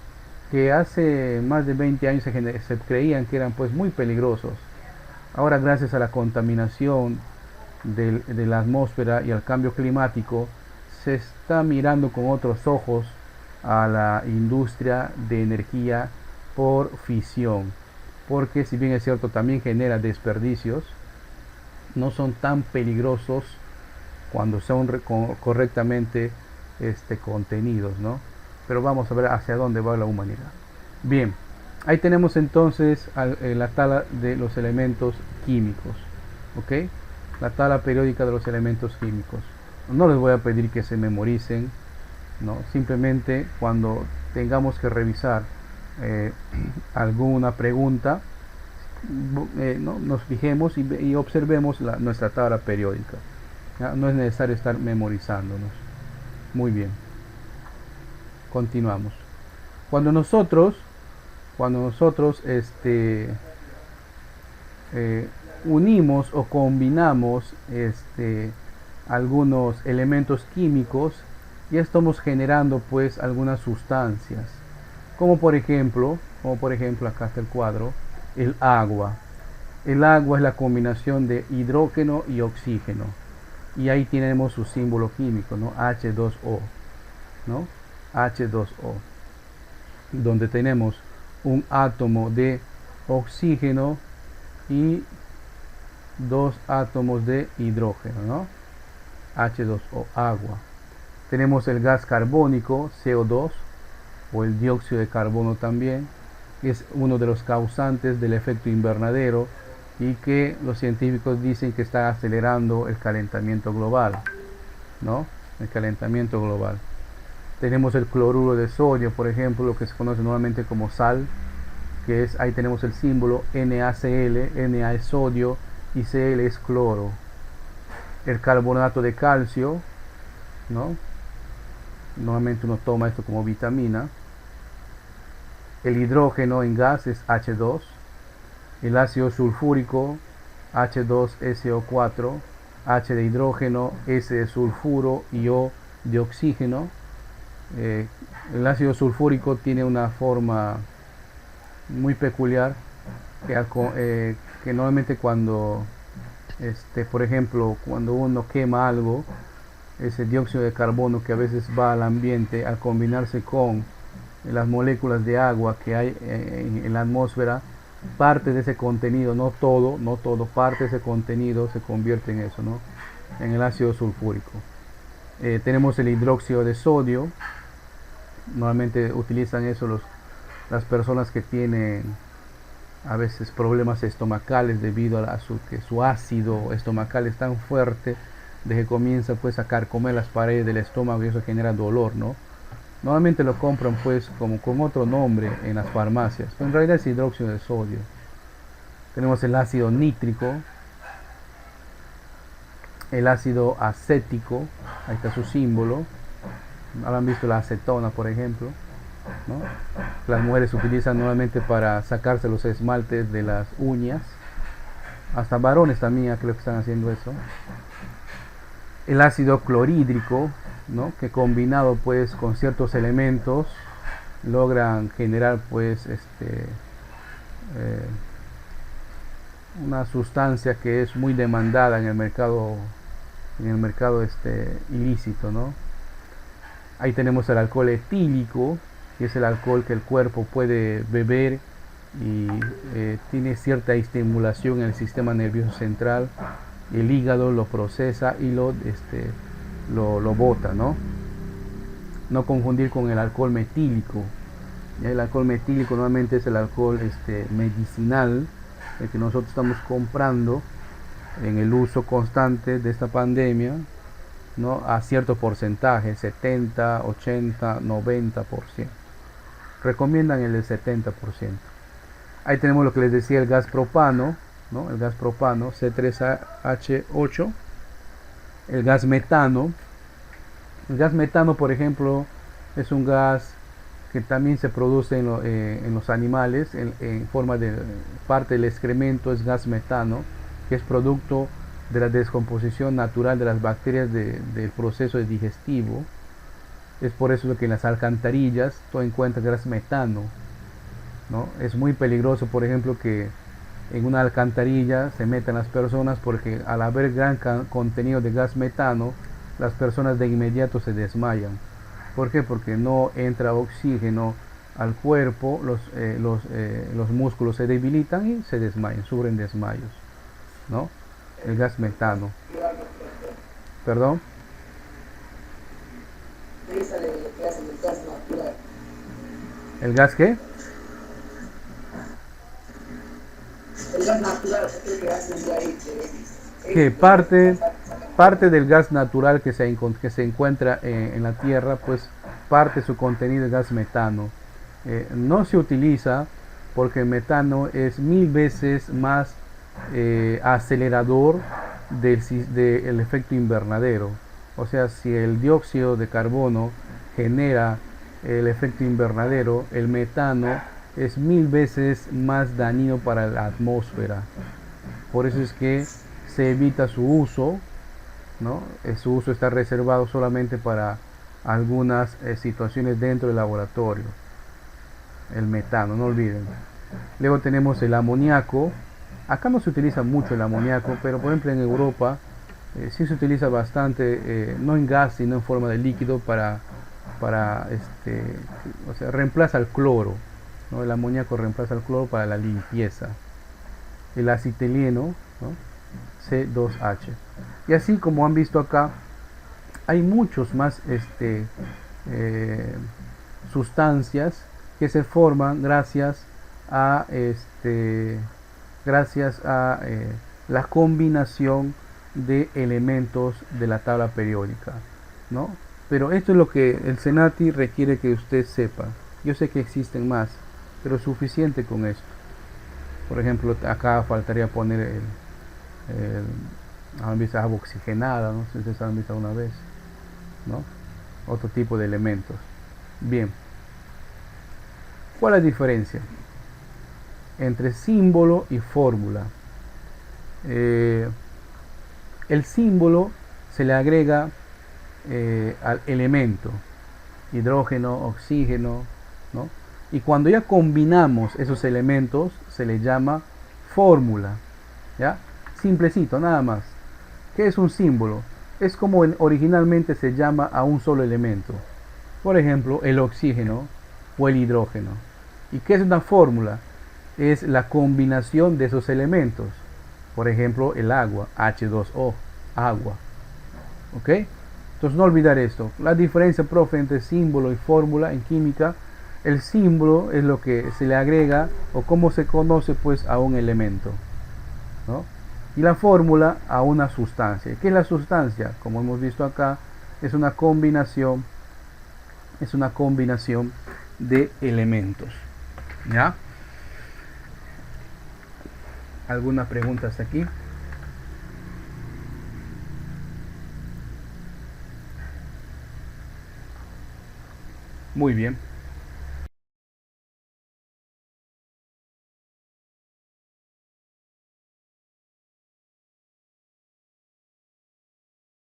que hace más de 20 años se creían que eran pues muy peligrosos. Ahora gracias a la contaminación de la atmósfera y al cambio climático se está mirando con otros ojos a la industria de energía por fisión, porque si bien es cierto también genera desperdicios, no son tan peligrosos cuando son correctamente contenidos, ¿no? Pero vamos a ver hacia dónde va la humanidad. Bien, ahí tenemos entonces la tabla de los elementos químicos, ¿ok? La tabla periódica de los elementos químicos. No les voy a pedir que se memoricen, ¿no? Simplemente cuando tengamos que revisar alguna pregunta, ¿no? Nos fijemos y observemos nuestra tabla periódica. ¿Ya? No es necesario estar memorizándonos. Muy bien. Continuamos. Cuando nosotros unimos o combinamos algunos elementos químicos, ya estamos generando pues algunas sustancias, como por ejemplo acá está el cuadro, el agua. El agua es la combinación de hidrógeno y oxígeno, y ahí tenemos su símbolo químico, ¿no? H2O, ¿no? H2O, donde tenemos un átomo de oxígeno y dos átomos de hidrógeno, ¿no? H2O, agua. Tenemos el gas carbónico, CO2, o el dióxido de carbono también, que es uno de los causantes del efecto invernadero y que los científicos dicen que está acelerando el calentamiento global, ¿no? El calentamiento global. Tenemos el cloruro de sodio, por ejemplo, lo que se conoce normalmente como sal, que es, ahí tenemos el símbolo NaCl, Na es sodio y Cl es cloro. El carbonato de calcio, ¿no? Normalmente uno toma esto como vitamina. El hidrógeno en gas es H2. El ácido sulfúrico, H2SO4, H de hidrógeno, S de sulfuro y O de oxígeno. El ácido sulfúrico tiene una forma muy peculiar que normalmente cuando por ejemplo, cuando uno quema algo, ese dióxido de carbono que a veces va al ambiente, al combinarse con las moléculas de agua que hay en la atmósfera, parte de ese contenido, no todo, parte de ese contenido se convierte en eso, ¿no? En el ácido sulfúrico. Tenemos el hidróxido de sodio. Normalmente utilizan eso las personas que tienen a veces problemas estomacales debido a que su ácido estomacal es tan fuerte de que comienza pues a carcomer las paredes del estómago y eso genera dolor, ¿no? Normalmente lo compran pues como con otro nombre en las farmacias, pero en realidad es hidróxido de sodio. Tenemos el ácido nítrico, el ácido acético, ahí está su símbolo. Habrán visto la acetona, por ejemplo, ¿no? Las mujeres utilizan normalmente para sacarse los esmaltes de las uñas. Hasta varones también creo que están haciendo eso. El ácido clorhídrico, ¿no? Que combinado pues con ciertos elementos logran generar pues una sustancia que es muy demandada en el mercado ilícito, ¿no? Ahí tenemos el alcohol etílico, que es el alcohol que el cuerpo puede beber y tiene cierta estimulación en el sistema nervioso central. El hígado lo procesa y lo bota, ¿no? No confundir con el alcohol metílico. El alcohol metílico normalmente es el alcohol medicinal, el que nosotros estamos comprando en el uso constante de esta pandemia, ¿no? A cierto porcentaje, 70, 80, 90%. Recomiendan el del 70%. Ahí tenemos lo que les decía, el gas propano, ¿no? El gas propano, C3H8. El gas metano. El gas metano, por ejemplo, es un gas que también se produce en los animales en forma de parte del excremento, es gas metano, que es producto de la descomposición natural de las bacterias del proceso digestivo. Es por eso que en las alcantarillas tú encuentras gas metano, ¿no? Es muy peligroso, por ejemplo, que en una alcantarilla se metan las personas, porque al haber gran contenido de gas metano, las personas de inmediato se desmayan. ¿Por qué? Porque no entra oxígeno al cuerpo, los músculos se debilitan y se desmayan, sufren desmayos, ¿no? El gas metano. ¿Perdón? ¿El gas qué? El gas natural, que hacen de ahí. Que parte del gas natural que se encuentra en la Tierra, pues parte de su contenido de gas metano. No se utiliza porque el metano es 1000 veces más acelerador del efecto invernadero. O sea, si el dióxido de carbono genera el efecto invernadero, el metano es 1000 veces más dañino para la atmósfera. Por eso es que se evita su uso, ¿no? Su uso está reservado solamente para algunas situaciones dentro del laboratorio. El metano, no olviden. Luego tenemos el amoníaco. Acá no se utiliza mucho el amoníaco, pero por ejemplo en Europa sí se utiliza bastante, no en gas, sino en forma de líquido para o sea, reemplaza el cloro, ¿no? El amoníaco reemplaza el cloro para la limpieza. El acetileno, ¿no? C2H. Y así como han visto acá, hay muchos más sustancias que se forman gracias a la combinación de elementos de la tabla periódica, ¿no? Pero esto es lo que el Senati requiere que usted sepa. Yo sé que existen más, pero suficiente con esto. Por ejemplo, acá faltaría poner han visto agua oxigenada, no sé si ustedes han visto alguna vez, ¿no? Otro tipo de elementos. Bien, ¿cuál es la diferencia entre símbolo y fórmula? El símbolo se le agrega al elemento, hidrógeno, oxígeno, ¿no? Y cuando ya combinamos esos elementos se le llama fórmula, ¿ya? Simplecito, nada más. ¿Qué es un símbolo? Es como originalmente se llama a un solo elemento. Por ejemplo, el oxígeno o el hidrógeno. ¿Y qué es una fórmula? Es la combinación de esos elementos. Por ejemplo, el agua, H2O, agua. ¿Ok? Entonces no olvidar esto. La diferencia, profe, entre símbolo y fórmula en química. El símbolo es lo que se le agrega o cómo se conoce pues a un elemento, ¿no? Y la fórmula a una sustancia. ¿Qué es la sustancia? Como hemos visto acá, es una combinación de elementos. ¿Ya? ¿Alguna pregunta hasta aquí? Muy bien.